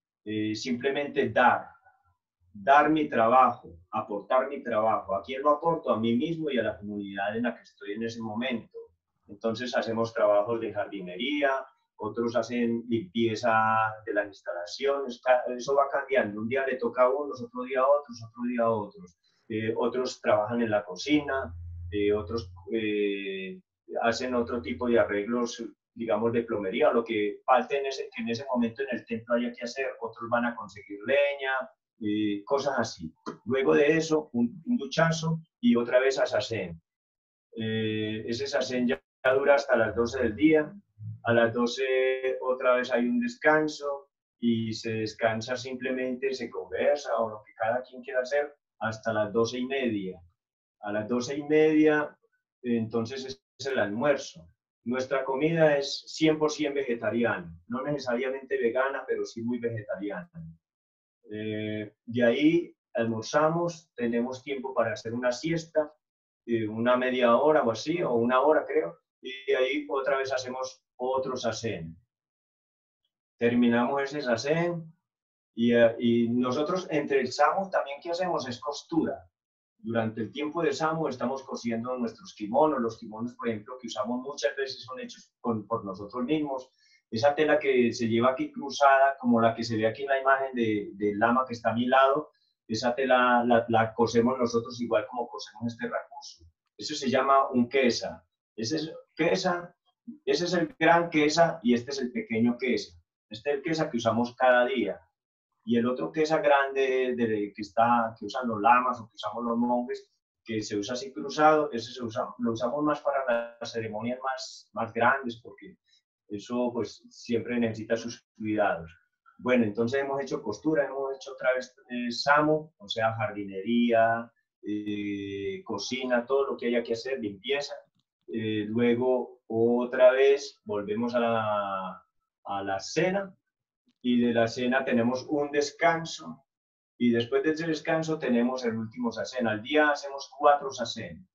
simplemente dar mi trabajo, aportar mi trabajo. ¿A quién lo aporto? A mí mismo y a la comunidad en la que estoy en ese momento. Entonces hacemos trabajos de jardinería, otros hacen limpieza de las instalaciones, eso va cambiando. Un día le toca a unos, otro día a otros, otro día a otros. Otros trabajan en la cocina, otros hacen otro tipo de arreglos, digamos, de plomería, lo que falte que en ese momento en el templo haya que hacer. Otros van a conseguir leña, cosas así. Luego de eso, un duchazo y otra vez a Zazen. Ese Zazen ya dura hasta las 12 del día. A las 12 otra vez hay un descanso y se descansa simplemente, se conversa o lo que cada quien quiera hacer hasta las 12:30. A las 12:30, entonces es el almuerzo. Nuestra comida es 100% vegetariana, no necesariamente vegana, pero sí muy vegetariana. De ahí almorzamos, tenemos tiempo para hacer una siesta, una media hora o así, o una hora creo, y de ahí otra vez hacemos otro Zazen. Terminamos ese Zazen y nosotros entre el SAMU también ¿qué hacemos? Es costura. Durante el tiempo de SAMU estamos cosiendo nuestros kimonos. Los kimonos, por ejemplo, que usamos muchas veces son hechos por nosotros mismos. Esa tela que se lleva aquí cruzada, como la que se ve aquí en la imagen del lama que está a mi lado, esa tela la cosemos nosotros igual como cosemos este recurso. Eso se llama un quesa. Ese es el gran quesa y este es el pequeño quesa. Este es el quesa que usamos cada día. Y el otro quesa grande que usan los lamas o que usamos los monjes, que se usa así cruzado, ese lo usamos más para las ceremonias más grandes, porque eso pues siempre necesita sus cuidados. Bueno, entonces hemos hecho costura, hemos hecho otra vez SAMU, o sea, jardinería, cocina, todo lo que haya que hacer, limpieza. Luego otra vez volvemos a la cena y de la cena tenemos un descanso y después de ese descanso tenemos el último Zazen. Al día hacemos 4 Zazen.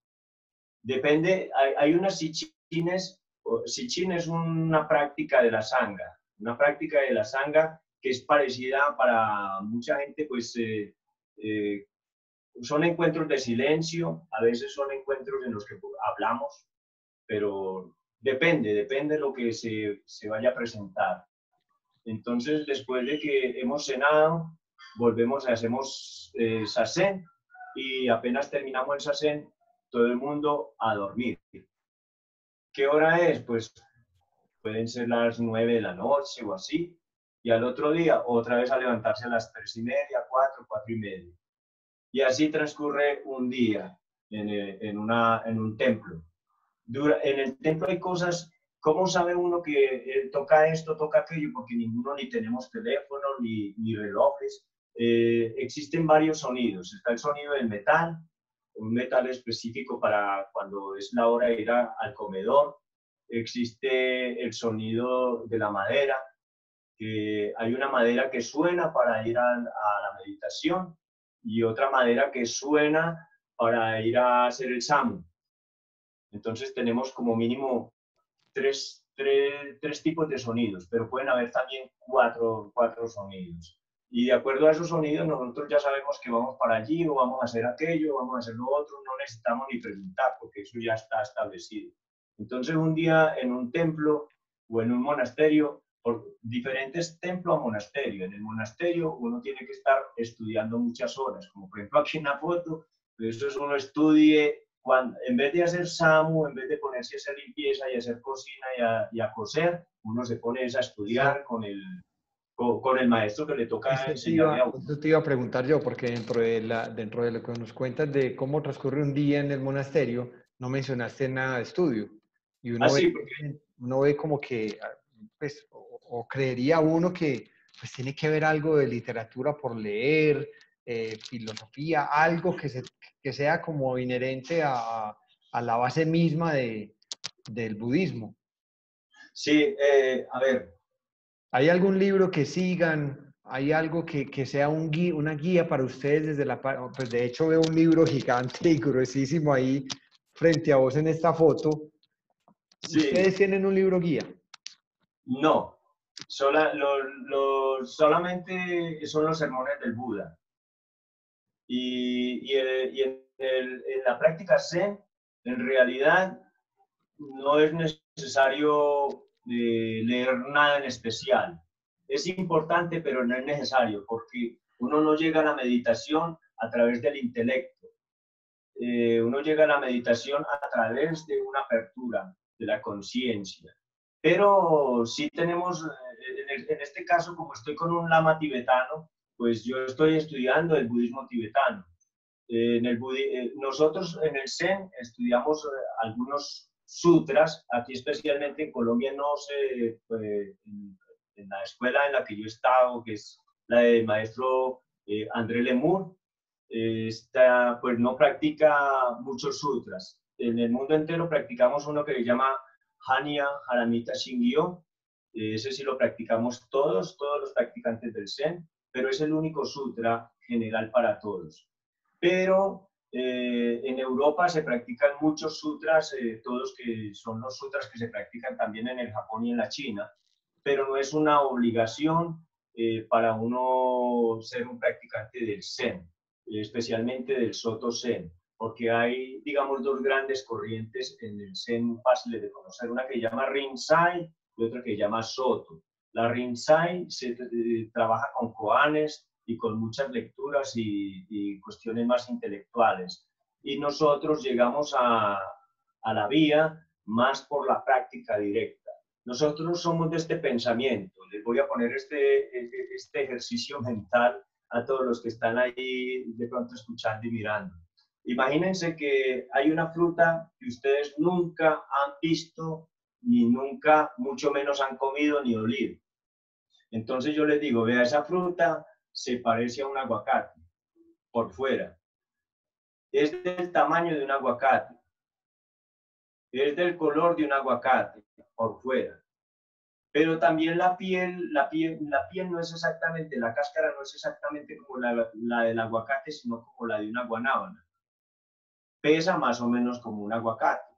Depende, hay unas sichines. Sichin es una práctica de la sangha, una práctica de la sangha que es parecida para mucha gente, pues son encuentros de silencio, a veces son encuentros en los que hablamos, pero depende de lo que se vaya a presentar. Entonces, después de que hemos cenado, volvemos, hacemos sasén, y apenas terminamos el sasén, todo el mundo a dormir. ¿Qué hora es? Pues pueden ser las 9 de la noche o así, y al otro día otra vez a levantarse a las 3:30, 4, 4:30. Y así transcurre un día en un templo. En el templo hay cosas, ¿cómo sabe uno que toca esto, toca aquello? Porque ninguno ni tenemos teléfono ni relojes. Existen varios sonidos. Está el sonido del metal, un metal específico para cuando es la hora de ir al comedor. Existe el sonido de la madera, que hay una madera que suena para ir a la meditación y otra madera que suena para ir a hacer el samu. Entonces tenemos como mínimo tres tipos de sonidos, pero pueden haber también cuatro sonidos. Y de acuerdo a esos sonidos nosotros ya sabemos que vamos para allí o vamos a hacer aquello, o vamos a hacer lo otro, no necesitamos ni preguntar porque eso ya está establecido. Entonces un día en un templo o en un monasterio, por diferentes templos a monasterio, en el monasterio uno tiene que estar estudiando muchas horas, como por ejemplo aquí en la foto, eso es uno estudie. Cuando, en vez de hacer samu, en vez de ponerse a hacer limpieza y hacer cocina y a coser, uno se pone a estudiar con el maestro que le toca enseñarle a uno. Eso te iba a preguntar yo, porque dentro de lo que nos cuentas de cómo transcurre un día en el monasterio, no mencionaste nada de estudio. Y Así, porque uno ve como que, pues, o creería uno que pues tiene que ver algo de literatura por leer, filosofía, algo que sea como inherente a la base misma del budismo. sí, a ver. ¿Hay algún libro que sigan? ¿Hay algo que sea una guía para ustedes desde pues de hecho veo un libro gigante y gruesísimo ahí frente a vos en esta foto. Sí, ¿Ustedes tienen un libro guía? no, solamente son los sermones del Buda. Y en la práctica Zen, en realidad, no es necesario leer nada en especial. Es importante, pero no es necesario, porque uno no llega a la meditación a través del intelecto. Uno llega a la meditación a través de una apertura de la conciencia. Pero sí tenemos, en este caso, como estoy con un lama tibetano, pues yo estoy estudiando el budismo tibetano. Nosotros en el Zen estudiamos algunos sutras, aquí especialmente en Colombia no sé, en la escuela en la que yo he estado, que es la del maestro André Lemur, pues no practica muchos sutras. En el mundo entero practicamos uno que se llama Hanya Haramita Shingyo. Ese sí lo practicamos todos los practicantes del Zen, pero es el único sutra general para todos. Pero en Europa se practican muchos sutras, todos que son los sutras que se practican también en el Japón y en la China, pero no es una obligación para uno ser un practicante del Zen, especialmente del Soto Zen, porque hay, digamos, dos grandes corrientes en el Zen fáciles de conocer, una que se llama Rinzai y otra que se llama Soto. La Rinzai se trabaja con koanes y con muchas lecturas y cuestiones más intelectuales. Y nosotros llegamos a la vía más por la práctica directa. Nosotros somos de este pensamiento. Les voy a poner este ejercicio mental a todos los que están ahí de pronto escuchando y mirando. Imagínense que hay una fruta que ustedes nunca han visto, ni nunca, mucho menos han comido ni olido. Entonces yo les digo, vea, esa fruta se parece a un aguacate por fuera. Es del tamaño de un aguacate. Es del color de un aguacate por fuera. Pero también la piel no es exactamente, la cáscara no es exactamente como la del aguacate, sino como la de una guanábana. Pesa más o menos como un aguacate.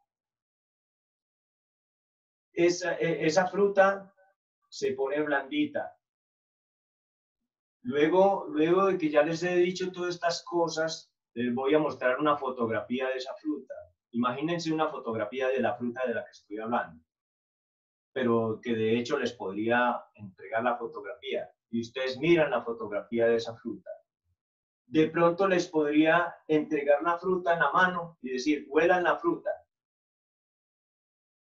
Esa fruta se pone blandita. Luego de que ya les he dicho todas estas cosas, les voy a mostrar una fotografía de esa fruta. Imagínense una fotografía de la fruta de la que estoy hablando, pero que de hecho les podría entregar la fotografía y ustedes miran la fotografía de esa fruta. De pronto les podría entregar la fruta en la mano y decir, huelan la fruta.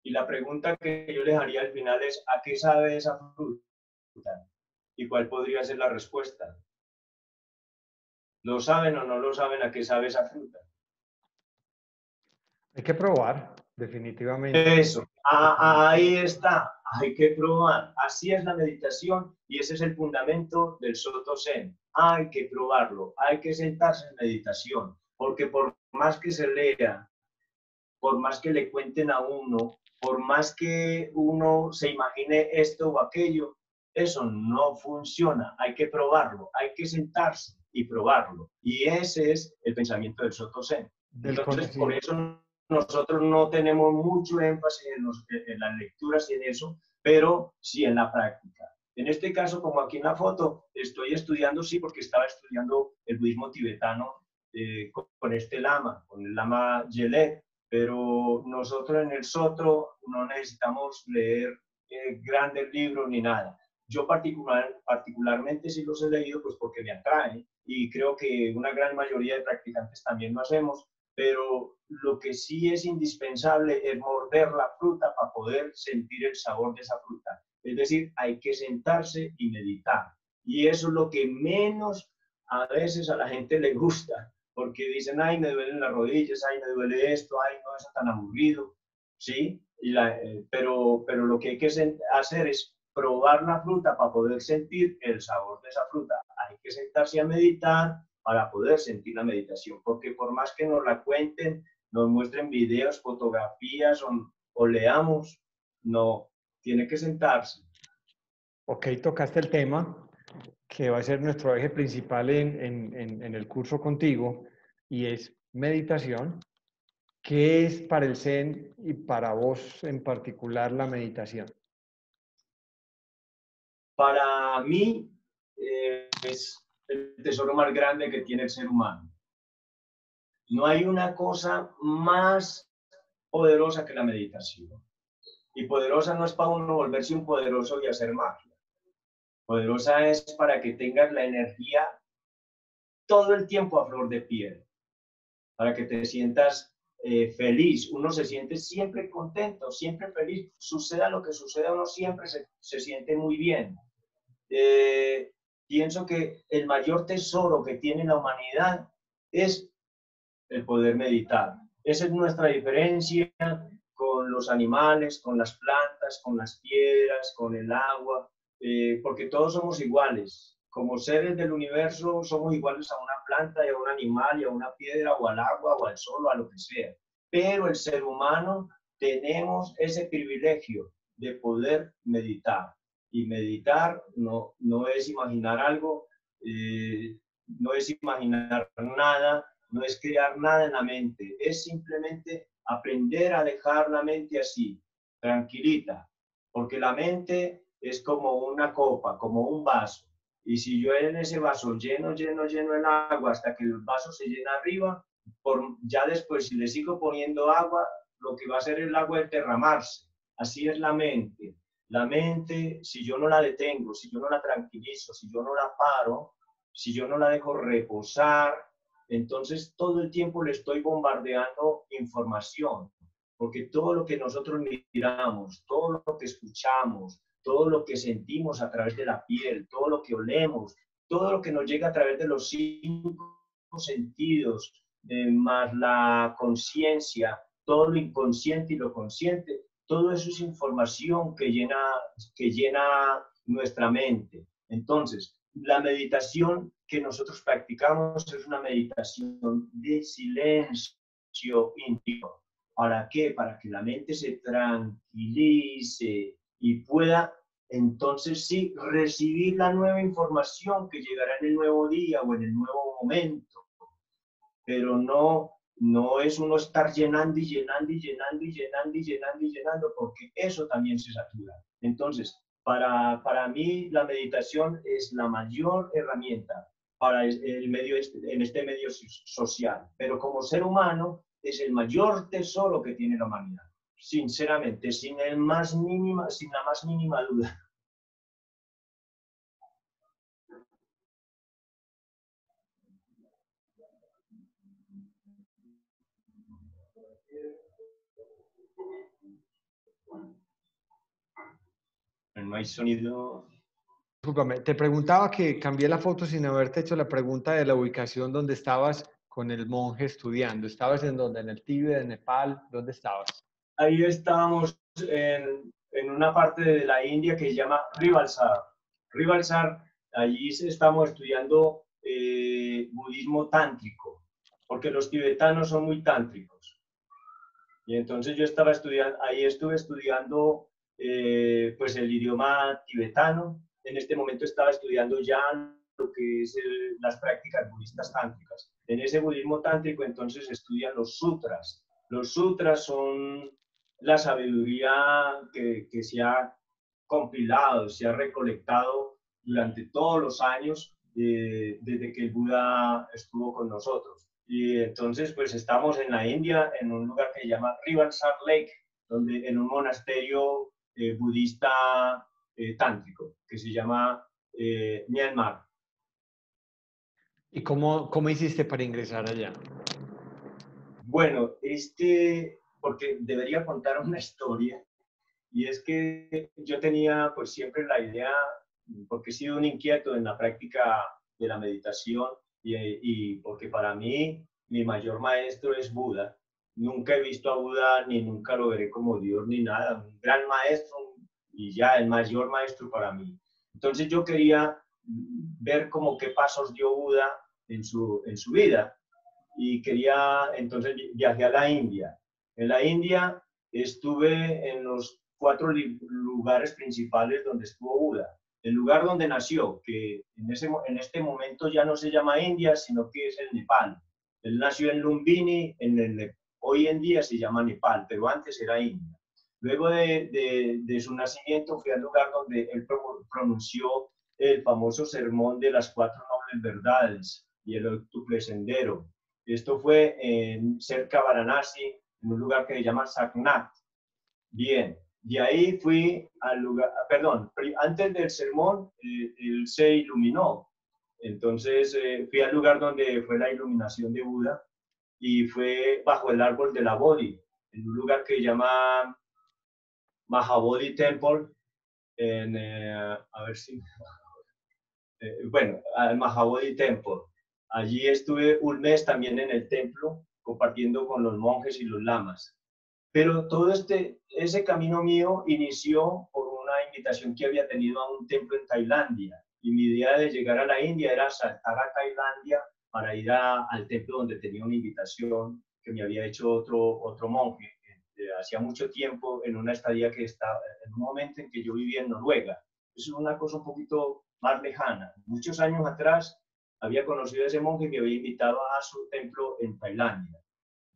Y la pregunta que yo les haría al final es, ¿a qué sabe esa fruta? ¿Y cuál podría ser la respuesta? ¿Lo saben o no lo saben a qué sabe esa fruta? Hay que probar, definitivamente. Eso, ahí está, hay que probar. Así es la meditación y ese es el fundamento del Soto Zen. Hay que probarlo, hay que sentarse en meditación, porque por más que se lea, por más que le cuenten a uno, por más que uno se imagine esto o aquello, eso no funciona. Hay que probarlo, hay que sentarse y probarlo. Y ese es el pensamiento del Soto Zen. Del Entonces, por conocimiento. eso nosotros no tenemos mucho énfasis en las lecturas y en eso, pero sí en la práctica. En este caso, como aquí en la foto, estoy estudiando, sí, porque estaba estudiando el budismo tibetano con este lama, con el lama Yeled, pero nosotros en el Soto no necesitamos leer grandes libros ni nada. Yo particularmente sí los he leído pues porque me atrae y creo que una gran mayoría de practicantes también lo hacemos, pero lo que sí es indispensable es morder la fruta para poder sentir el sabor de esa fruta. Es decir, hay que sentarse y meditar. Y eso es lo que menos a veces a la gente le gusta, porque dicen, ay, me duelen las rodillas, ay, me duele esto, ay, no, eso tan aburrido, ¿sí? Pero lo que hay que hacer es probar la fruta para poder sentir el sabor de esa fruta. Hay que sentarse a meditar para poder sentir la meditación, porque por más que nos la cuenten, nos muestren videos, fotografías o leamos, no, tiene que sentarse. Ok, tocaste el tema que va a ser nuestro eje principal en el curso contigo y es meditación. ¿Qué es para el Zen y para vos en particular la meditación? Para mí es el tesoro más grande que tiene el ser humano. No hay una cosa más poderosa que la meditación. Y poderosa no es para uno volverse un poderoso y hacer magia. Poderosa es para que tengas la energía todo el tiempo a flor de piel, para que te sientas feliz. Uno se siente siempre contento, siempre feliz. Suceda lo que suceda, uno siempre se siente muy bien. Eh, Pienso que el mayor tesoro que tiene la humanidad es el poder meditar. Esa es nuestra diferencia con los animales, con las plantas, con las piedras, con el agua, porque todos somos iguales. Como seres del universo somos iguales a una planta y a un animal y a una piedra o al agua o al sol o a lo que sea. Pero el ser humano tenemos ese privilegio de poder meditar. Y meditar no es imaginar algo, no es imaginar nada, no es crear nada en la mente, es simplemente aprender a dejar la mente así, tranquilita, porque la mente es como una copa, como un vaso, y si yo en ese vaso lleno el agua hasta que el vaso se llena arriba, ya después si le sigo poniendo agua, lo que va a hacer el agua es derramarse. Así es la mente. La mente, si yo no la detengo, si yo no la tranquilizo, si yo no la paro, si yo no la dejo reposar, entonces todo el tiempo le estoy bombardeando información, porque todo lo que nosotros miramos, todo lo que escuchamos, todo lo que sentimos a través de la piel, todo lo que olemos, todo lo que nos llega a través de los cinco sentidos, más la conciencia, todo lo inconsciente y lo consciente, todo eso es información que llena nuestra mente. Entonces, la meditación que nosotros practicamos es una meditación de silencio íntimo. ¿Para qué? Para que la mente se tranquilice y pueda entonces sí recibir la nueva información que llegará en el nuevo día o en el nuevo momento. Pero no es uno estar llenando y llenando y llenando y llenando y llenando y llenando, porque eso también se satura. Entonces, para mí la meditación es la mayor herramienta para el medio en este medio social. Pero como ser humano es el mayor tesoro que tiene la humanidad, sinceramente, sin la más mínima duda. No hay sonido. Discúlpame, te preguntaba que cambié la foto sin haberte hecho la pregunta de la ubicación donde estabas con el monje estudiando. ¿Estabas en dónde? ¿En el Tíbet, en Nepal? ¿Dónde estabas? Ahí estábamos en una parte de la India que se llama Rivalsar. Rivalsar, allí estamos estudiando budismo tántrico, porque los tibetanos son muy tántricos. Y entonces yo estaba estudiando, ahí estuve estudiando pues el idioma tibetano. En este momento estaba estudiando ya lo que es las prácticas budistas tántricas. En ese budismo tántrico entonces estudian los sutras. Los sutras son la sabiduría que se ha compilado, se ha recolectado durante todos los años desde que el Buda estuvo con nosotros. Y entonces, pues estamos en la India, en un lugar que se llama Rivalsar Lake, donde en un monasterio budista tántrico, que se llama Myanmar. ¿Y cómo hiciste para ingresar allá? Bueno, porque debería contar una historia, y es que yo tenía pues siempre la idea, porque he sido un inquieto en la práctica de la meditación, y porque para mí mi mayor maestro es Buda. Nunca he visto a Buda ni nunca lo veré como Dios ni nada. Un gran maestro y ya el mayor maestro para mí. Entonces yo quería ver como qué pasos dio Buda en su vida y entonces viajé a la India. En la India estuve en los 4 lugares principales donde estuvo Buda. El lugar donde nació, que en este momento ya no se llama India, sino que es el Nepal. Él nació en Lumbini, hoy en día se llama Nepal, pero antes era India. Luego de su nacimiento fui al lugar donde él pronunció el famoso sermón de las 4 nobles verdades y el octuple sendero. Esto fue cerca de Varanasi, en un lugar que se llama Saknat. Bien, de ahí fui al lugar, perdón, antes del sermón, él se iluminó. Entonces fui al lugar donde fue la iluminación de Buda y fue bajo el árbol de la Bodhi, en un lugar que se llama Mahabodhi Temple, a ver si, bueno, al Mahabodhi Temple. Allí estuve un mes también en el templo, compartiendo con los monjes y los lamas. Pero todo ese camino mío inició por una invitación que había tenido a un templo en Tailandia. Y mi idea de llegar a la India era saltar a Tailandia para ir al templo donde tenía una invitación que me había hecho otro monje. Hacía mucho tiempo, en una estadía que estaba, en un momento en que yo vivía en Noruega. Es una cosa un poquito más lejana. Muchos años atrás había conocido a ese monje que había invitado a su templo en Tailandia.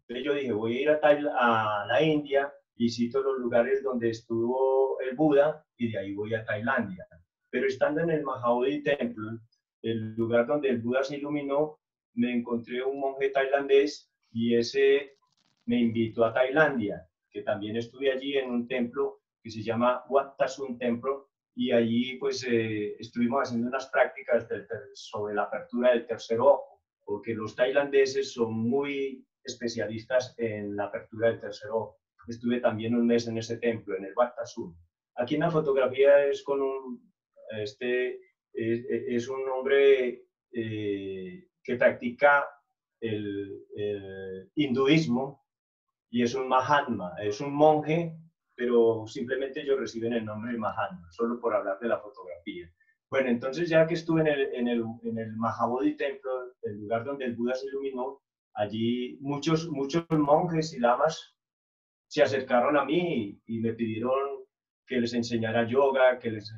Entonces yo dije, voy a ir a la India, visito los lugares donde estuvo el Buda y de ahí voy a Tailandia. Pero estando en el Mahabodhi Temple, el lugar donde el Buda se iluminó, me encontré un monje tailandés y ese me invitó a Tailandia, que también estuve allí en un templo que se llama Wat Tasun Temple, y allí pues estuvimos haciendo unas prácticas sobre la apertura del tercer ojo, porque los tailandeses son muy especialistas en la apertura del tercer ojo. Estuve también un mes en ese templo, en el Wat Tasun. Aquí en la fotografía es con es un hombre que practica el hinduismo y es un Mahatma, es un monje, pero simplemente ellos reciben el nombre de Mahatma, solo por hablar de la fotografía. Bueno, entonces ya que estuve en el Mahabodhi Temple, el lugar donde el Buda se iluminó, allí muchos monjes y lamas se acercaron a mí y me pidieron que les enseñara yoga, que les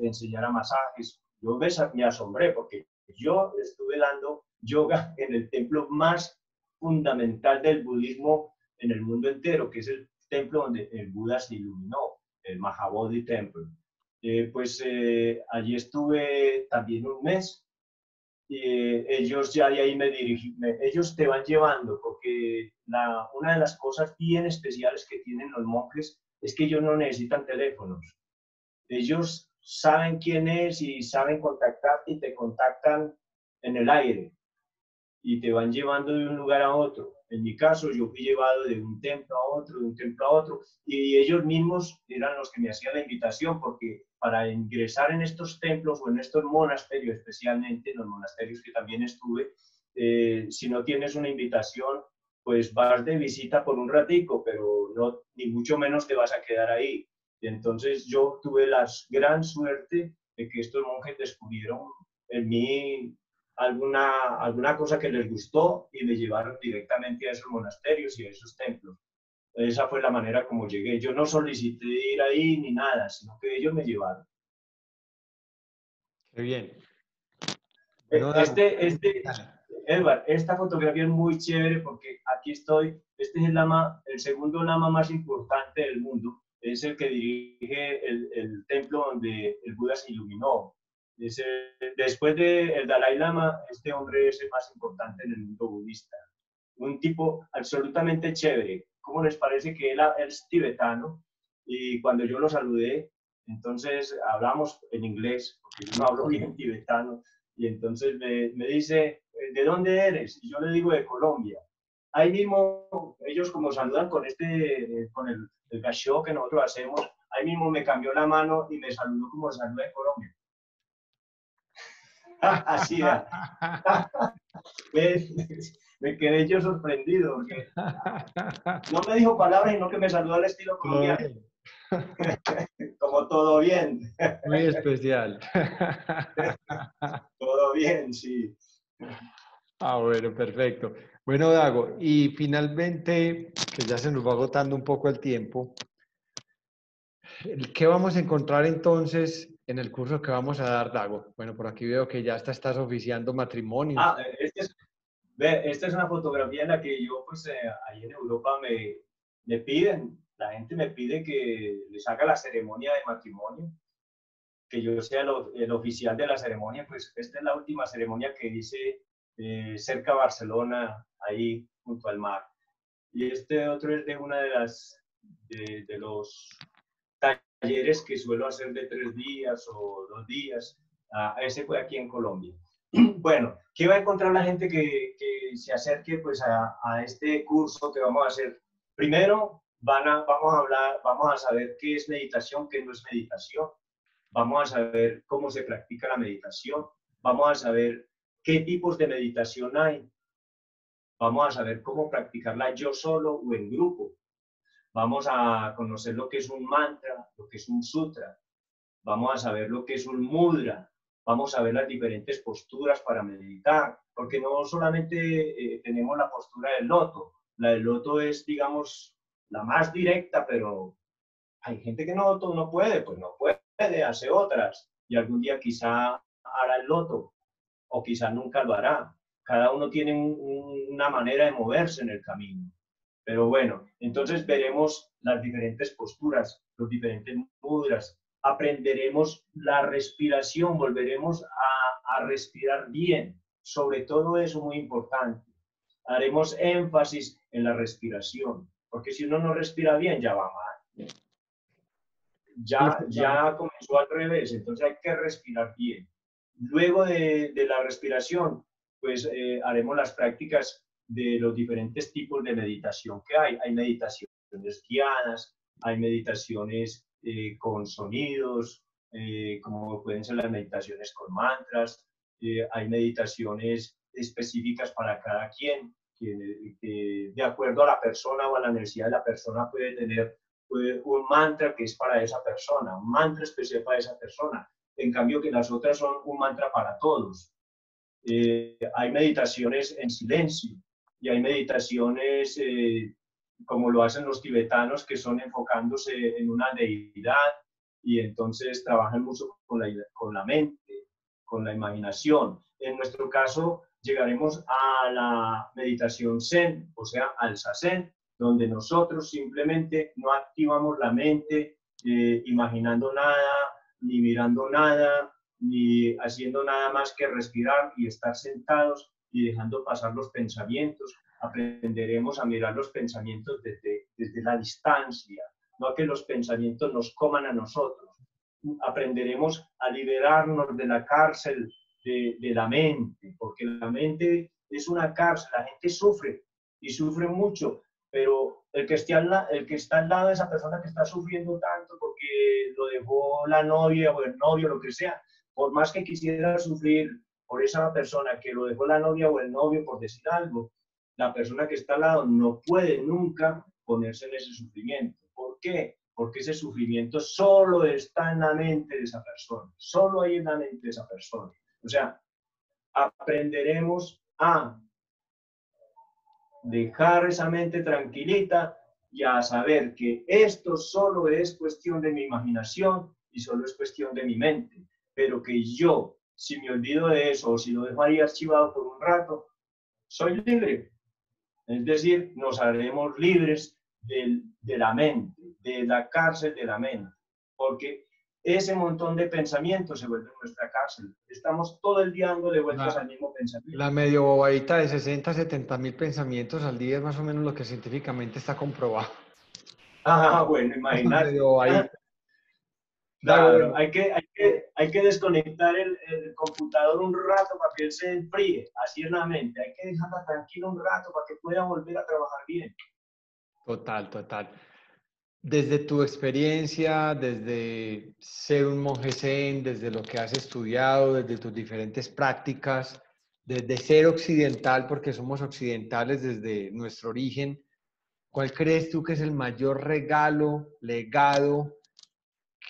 enseñara masajes. Yo me asombré porque yo estuve dando yoga en el templo más fundamental del budismo en el mundo entero, que es el templo donde el Buda se iluminó, el Mahabodhi Temple. Allí estuve también un mes ellos ya de ahí ellos te van llevando, porque una de las cosas bien especiales que tienen los monjes es que ellos no necesitan teléfonos. Ellos saben quién es y saben contactarte y te contactan en el aire y te van llevando de un lugar a otro. En mi caso, yo fui llevado de un templo a otro, de un templo a otro, y ellos mismos eran los que me hacían la invitación, porque para ingresar en estos templos o en estos monasterios, especialmente en los monasterios que también estuve, si no tienes una invitación, pues vas de visita por un ratico, pero no, ni mucho menos te vas a quedar ahí. Y entonces yo tuve la gran suerte de que estos monjes descubrieron en mí alguna cosa que les gustó y me llevaron directamente a esos monasterios y a esos templos. Esa fue la manera como llegué. Yo no solicité ir ahí ni nada, sino que ellos me llevaron. Qué bien. Bueno, Dago, Edward, esta fotografía es muy chévere porque aquí estoy. Este es el segundo lama más importante del mundo. Es el que dirige el templo donde el Buda se iluminó. Después del Dalai Lama, este hombre es el más importante en el mundo budista. Un tipo absolutamente chévere. ¿Cómo les parece que él es tibetano? Y cuando yo lo saludé, entonces hablamos en inglés, porque yo no hablo bien tibetano, y entonces me dice, ¿de dónde eres? Y yo le digo, de Colombia. Ahí mismo, ellos como saludan con con el gashio que nosotros hacemos, ahí mismo me cambió la mano y me saludó como saluda de Colombia. Así era. Me quedé yo sorprendido, porque no me dijo palabras, sino que me saludó al estilo colombiano. Como todo bien. Muy especial. Todo bien, sí. Ah, bueno, perfecto. Bueno, Dago, y finalmente, que ya se nos va agotando un poco el tiempo, ¿qué vamos a encontrar entonces en el curso que vamos a dar, Dago? Bueno, por aquí veo que ya estás oficiando matrimonios. Esta es una fotografía en la que yo, pues, ahí en Europa me piden, la gente me pide que les haga la ceremonia de matrimonio, que yo sea el oficial de la ceremonia. Pues esta es la última ceremonia que hice cerca de Barcelona, ahí junto al mar. Y este otro es de una de los talleres que suelo hacer de 3 días o 2 días. Ese fue aquí en Colombia. Bueno, ¿qué va a encontrar la gente que se acerque pues a este curso que vamos a hacer? Primero, vamos a saber qué es meditación, qué no es meditación. Vamos a saber cómo se practica la meditación. Vamos a saber qué tipos de meditación hay. Vamos a saber cómo practicarla yo solo o en grupo. Vamos a conocer lo que es un mantra, lo que es un sutra. Vamos a saber lo que es un mudra. Vamos a ver las diferentes posturas para meditar, porque no solamente tenemos la postura del loto. La del loto es, digamos, la más directa, pero hay gente que no puede, pues no puede, hace otras. Y algún día quizá hará el loto, o quizá nunca lo hará. Cada uno tiene una manera de moverse en el camino. Pero bueno, entonces veremos las diferentes posturas, los diferentes mudras, aprenderemos la respiración, volveremos a respirar bien, sobre todo eso muy importante. Haremos énfasis en la respiración, porque si uno no respira bien, ya va mal. Ya comenzó al revés, entonces hay que respirar bien. Luego de la respiración, pues haremos las prácticas de los diferentes tipos de meditación que hay. Hay meditaciones guiadas, hay meditaciones con sonidos, como pueden ser las meditaciones con mantras, hay meditaciones específicas para cada quien, que de acuerdo a la persona o a la necesidad de la persona puede tener un mantra que es para esa persona, un mantra especial para esa persona. En cambio que las otras son un mantra para todos. Hay meditaciones en silencio y hay meditaciones como lo hacen los tibetanos, que son enfocándose en una deidad y entonces trabajan mucho con la mente, con la imaginación. En nuestro caso, llegaremos a la meditación Zen, o sea, al Zazen, donde nosotros simplemente no activamos la mente imaginando nada, ni mirando nada, ni haciendo nada más que respirar y estar sentados y dejando pasar los pensamientos. Aprenderemos a mirar los pensamientos desde la distancia, no a que los pensamientos nos coman a nosotros. Aprenderemos a liberarnos de la cárcel de la mente, porque la mente es una cárcel, la gente sufre y sufre mucho, pero el que está al lado de esa persona que está sufriendo tanto porque lo dejó la novia o el novio, lo que sea, por más que quisiera sufrir por esa persona que lo dejó la novia o el novio, por decir algo, la persona que está al lado no puede nunca ponerse en ese sufrimiento. ¿Por qué? Porque ese sufrimiento solo está en la mente de esa persona, solo hay en la mente de esa persona. O sea, aprenderemos a dejar esa mente tranquilita y a saber que esto solo es cuestión de mi imaginación y solo es cuestión de mi mente, pero que yo, si me olvido de eso o si lo dejo ahí archivado por un rato, soy libre. Es decir, nos haremos libres de la mente, de la cárcel de la mente, porque ese montón de pensamientos se vuelve nuestra cárcel. Estamos todo el día dándole vueltas al mismo pensamiento. La medio bobadita de 60, 70 mil pensamientos al día es más o menos lo que científicamente está comprobado. Ah, bueno, imagínate. Medio bobadita. Claro, hay que desconectar el computador un rato para que él se enfríe, así es la mente. Hay que dejarla tranquila un rato para que pueda volver a trabajar bien. Total, total. Desde tu experiencia, desde ser un monje zen, desde lo que has estudiado, desde tus diferentes prácticas, desde ser occidental, porque somos occidentales desde nuestro origen, ¿cuál crees tú que es el mayor regalo, legado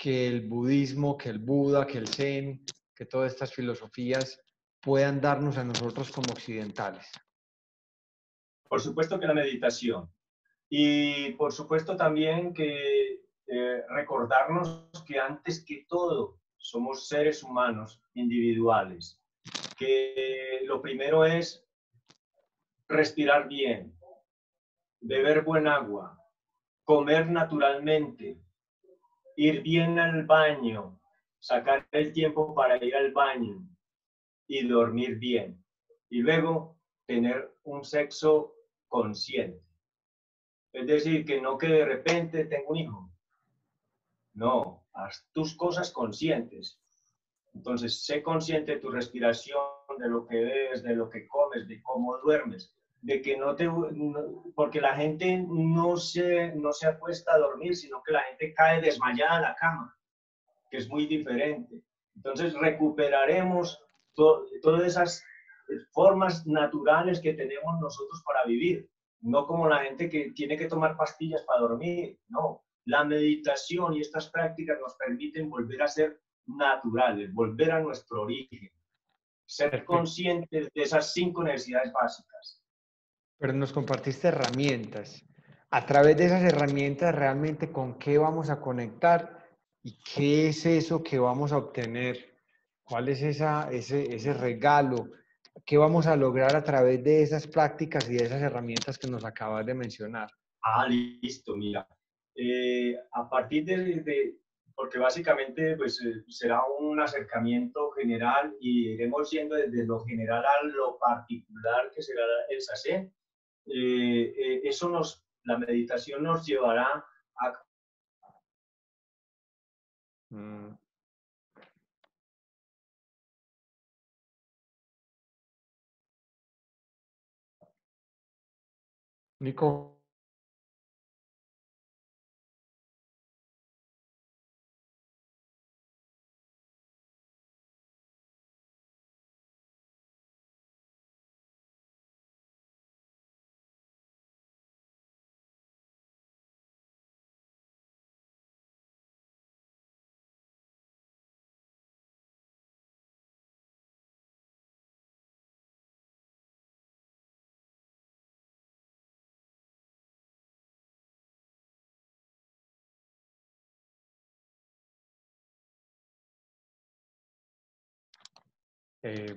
que el budismo, que el Buda, que el Zen, que todas estas filosofías puedan darnos a nosotros como occidentales? Por supuesto que la meditación. Y por supuesto también que recordarnos que antes que todo somos seres humanos individuales, que lo primero es respirar bien, beber buen agua, comer naturalmente, ir bien al baño, sacar el tiempo para ir al baño y dormir bien. Y luego tener un sexo consciente. Es decir, que no que de repente tengo un hijo. No, haz tus cosas conscientes. Entonces, sé consciente de tu respiración, de lo que ves, de lo que comes, de cómo duermes, de que no te... porque la gente no se acuesta a dormir, sino que la gente cae desmayada a la cama, que es muy diferente. Entonces, recuperaremos todas esas formas naturales que tenemos nosotros para vivir, no como la gente que tiene que tomar pastillas para dormir, no. La meditación y estas prácticas nos permiten volver a ser naturales, volver a nuestro origen, ser Perfecto. conscientes de esas 5 necesidades básicas. Pero nos compartiste herramientas. A través de esas herramientas, realmente con qué vamos a conectar y qué es eso que vamos a obtener, cuál es ese regalo, qué vamos a lograr a través de esas prácticas y de esas herramientas que nos acabas de mencionar. Ah, listo, mira. A partir porque básicamente pues, será un acercamiento general y iremos yendo desde lo general a lo particular que será el sasé. La meditación nos llevará a... Mm. Nico.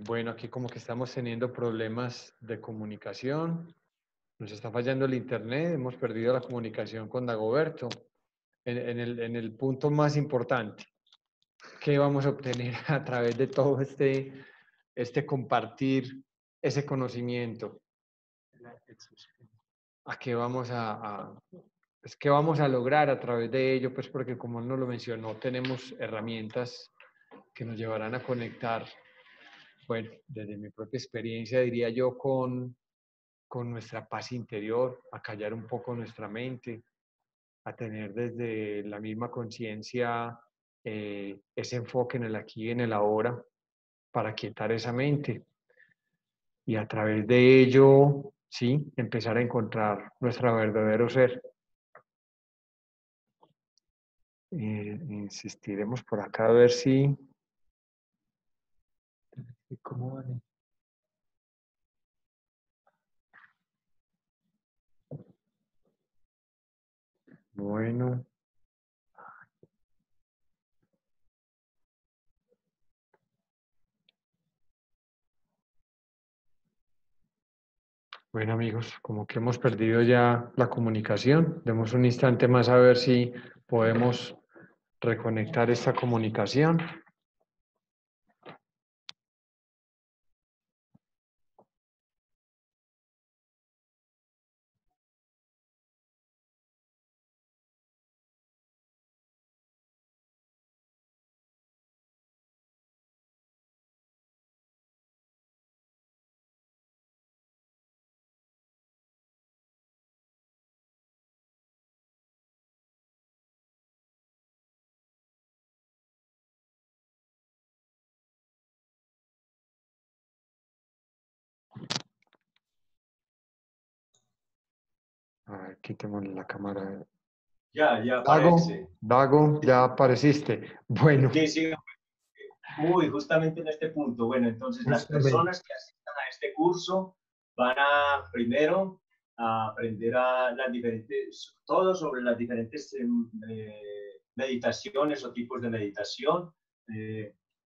Bueno, aquí como que estamos teniendo problemas de comunicación. Nos está fallando el internet, hemos perdido la comunicación con Dagoberto en el punto más importante. ¿Qué vamos a obtener a través de todo este compartir ese conocimiento? ¿A qué vamos pues, qué vamos a lograr a través de ello? Pues porque como él nos lo mencionó, tenemos herramientas que nos llevarán a conectar, bueno, desde mi propia experiencia diría yo, con nuestra paz interior, a callar un poco nuestra mente, a tener desde la misma conciencia ese enfoque en el aquí y en el ahora para quietar esa mente y a través de ello, sí, empezar a encontrar nuestro verdadero ser. Insistiremos por acá a ver si... ¿Cómo van? Bueno. Bueno, amigos, como que hemos perdido ya la comunicación. Demos un instante más a ver si podemos reconectar esta comunicación. A ver, quitemos la cámara. Ya aparece. Dago, ya apareciste. Bueno, Sí, sí. Uy, justamente en este punto. Bueno, entonces las justamente. personas que asistan a este curso van a primero a aprender a las diferentes, todo sobre las diferentes meditaciones o tipos de meditación,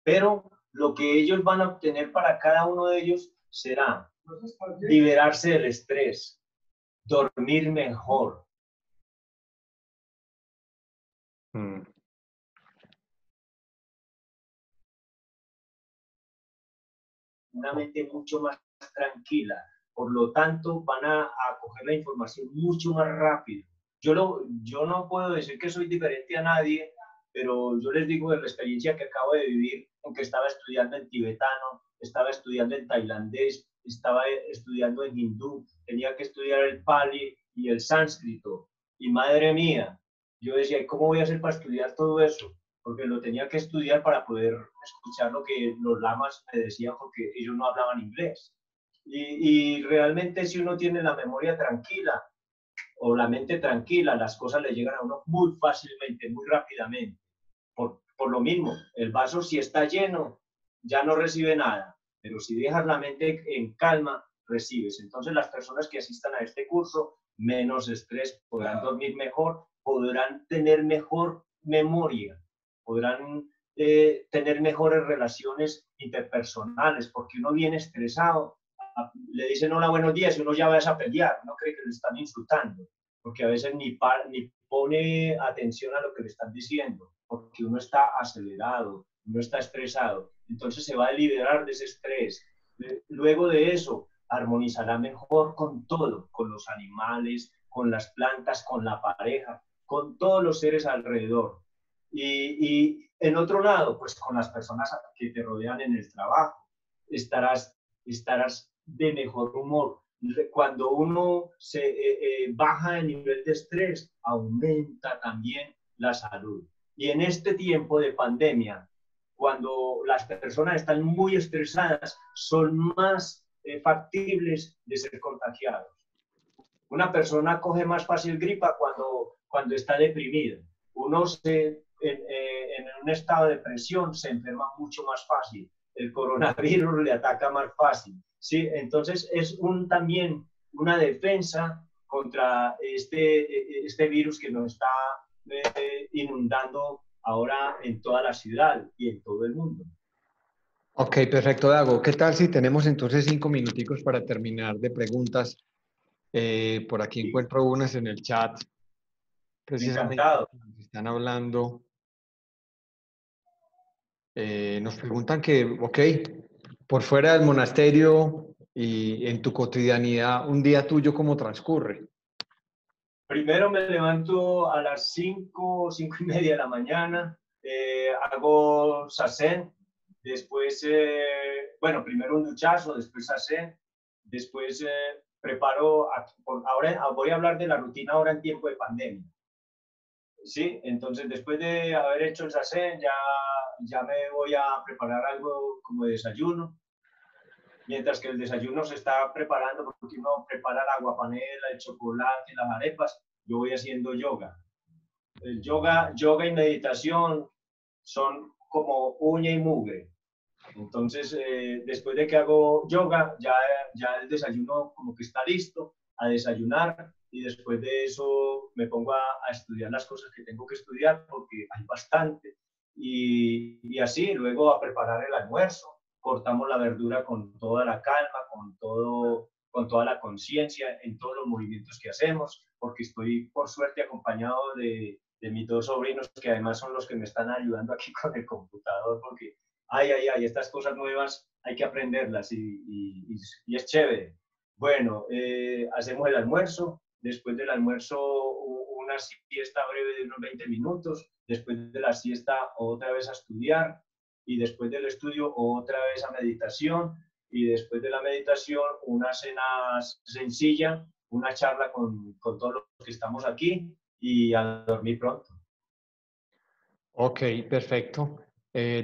pero lo que ellos van a obtener para cada uno de ellos será liberarse del estrés, dormir mejor, Mm. una mente mucho más tranquila. Por lo tanto, van a coger la información mucho más rápido. Yo no puedo decir que soy diferente a nadie, pero yo les digo de la experiencia que acabo de vivir, aunque estaba estudiando en tibetano, estaba estudiando en tailandés, estaba estudiando en hindú, tenía que estudiar el pali y el sánscrito. Y madre mía, yo decía, ¿cómo voy a hacer para estudiar todo eso? Porque lo tenía que estudiar para poder escuchar lo que los lamas me decían, porque ellos no hablaban inglés. Y realmente si uno tiene la memoria tranquila o la mente tranquila, las cosas le llegan a uno muy fácilmente, muy rápidamente. Por lo mismo, el vaso si está lleno, ya no recibe nada, pero si dejas la mente en calma, recibes. Entonces las personas que asistan a este curso, menos estrés, podrán dormir mejor, podrán tener mejor memoria, podrán tener mejores relaciones interpersonales, porque uno viene estresado, le dicen hola, buenos días, y uno ya va a pelear, uno cree que le están insultando, porque a veces ni pone atención a lo que le están diciendo, porque uno está acelerado, uno está estresado, entonces se va a liberar de ese estrés. Luego de eso, armonizará mejor con todo, con los animales, con las plantas, con la pareja, con todos los seres alrededor. Y en otro lado, pues con las personas que te rodean en el trabajo, estarás de mejor humor. Cuando uno se baja el nivel de estrés, aumenta también la salud. Y en este tiempo de pandemia, cuando las personas están muy estresadas, son más factibles de ser contagiados. Una persona coge más fácil gripa cuando está deprimida. Uno en un estado de depresión se enferma mucho más fácil. El coronavirus le ataca más fácil. ¿Sí? Entonces es también una defensa contra este virus que nos está inundando ahora en toda la ciudad y en todo el mundo. Ok, perfecto, Dago. ¿Qué tal si tenemos entonces 5 minuticos para terminar de preguntas? Por aquí Sí, encuentro unas en el chat, precisamente encantado. que nos están hablando Nos preguntan que, ok, por fuera del monasterio y en tu cotidianidad, un día tuyo, ¿cómo transcurre? Primero me levanto a las 5:30 de la mañana, hago sasén, después, bueno, primero un duchazo, después sasén, después preparo, ahora voy a hablar de la rutina ahora en tiempo de pandemia. Sí, entonces después de haber hecho el sasén, ya me voy a preparar algo como de desayuno, mientras que el desayuno se está preparando, porque uno prepara la aguapanela, el chocolate, las arepas, yo voy haciendo yoga. El yoga y meditación son como uña y mugre. Entonces, después de que hago yoga, ya el desayuno como que está listo, a desayunar, y después de eso me pongo a estudiar las cosas que tengo que estudiar, porque hay bastante, y así luego a preparar el almuerzo, cortamos la verdura con toda la calma, con toda la conciencia en todos los movimientos que hacemos, porque estoy por suerte acompañado de mis dos sobrinos, que además son los que me están ayudando aquí con el computador, porque estas cosas nuevas hay que aprenderlas y es chévere. Bueno, hacemos el almuerzo, después del almuerzo una siesta breve de unos 20 minutos, después de la siesta otra vez a estudiar y después del estudio otra vez a meditación y después de la meditación una cena sencilla, una charla con todos los que estamos aquí y a dormir pronto. Ok, perfecto.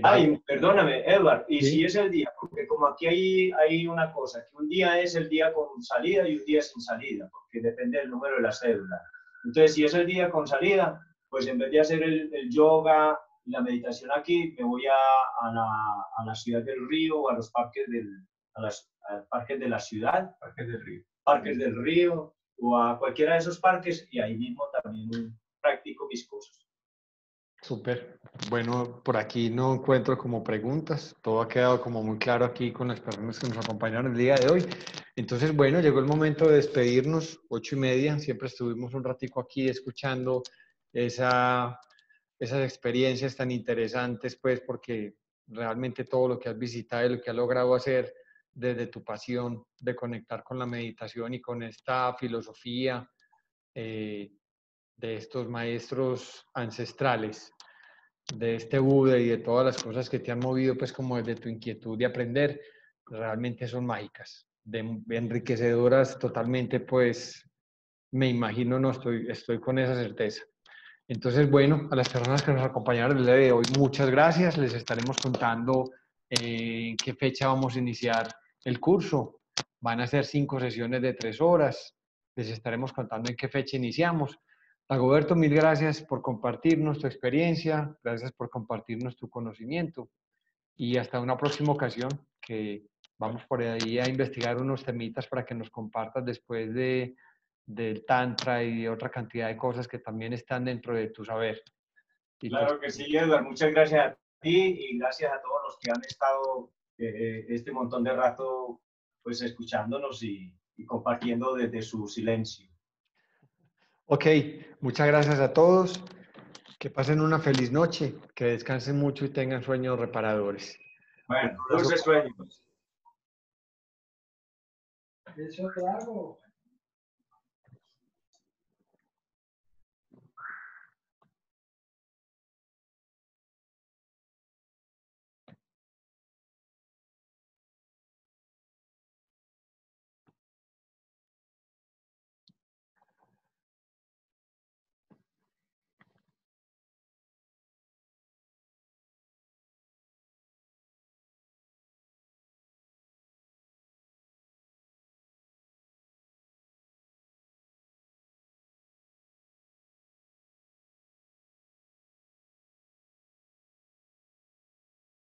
Ay, perdóname, Edward, y si ¿Sí? es el día, porque como aquí hay una cosa, que un día es el día con salida y un día sin salida, porque depende del número de la cédula. Entonces, si es el día con salida, pues en vez de hacer el yoga y la meditación aquí, me voy a la ciudad del río o a los parques a parques de la ciudad, parques del río o a cualquiera de esos parques y ahí mismo también practico mis cosas. Súper. Bueno, por aquí no encuentro como preguntas. Todo ha quedado como muy claro aquí con las personas que nos acompañaron el día de hoy. Entonces, bueno, llegó el momento de despedirnos. 8:30. Siempre estuvimos un ratico aquí escuchando esas experiencias tan interesantes, pues, porque realmente todo lo que has visitado y lo que has logrado hacer desde tu pasión de conectar con la meditación y con esta filosofía de estos maestros ancestrales, de este Buda y de todas las cosas que te han movido, pues como desde tu inquietud de aprender, realmente son mágicas, enriquecedoras totalmente, pues me imagino, no estoy con esa certeza. Entonces, bueno, a las personas que nos acompañaron el día de hoy, muchas gracias. Les estaremos contando en qué fecha vamos a iniciar el curso. Van a ser 5 sesiones de 3 horas. Les estaremos contando en qué fecha iniciamos. Dagoberto, mil gracias por compartirnos tu experiencia, gracias por compartirnos tu conocimiento y hasta una próxima ocasión que vamos por ahí a investigar unos temitas para que nos compartas después del Tantra y de otra cantidad de cosas que también están dentro de tu saber. Y Claro que sí, Edward. Muchas gracias a ti y gracias a todos los que han estado este montón de rato pues escuchándonos y compartiendo desde su silencio. Ok, muchas gracias a todos. Que pasen una feliz noche, que descansen mucho y tengan sueños reparadores. Un Bueno, abrazo. dulces sueños. Eso te hago.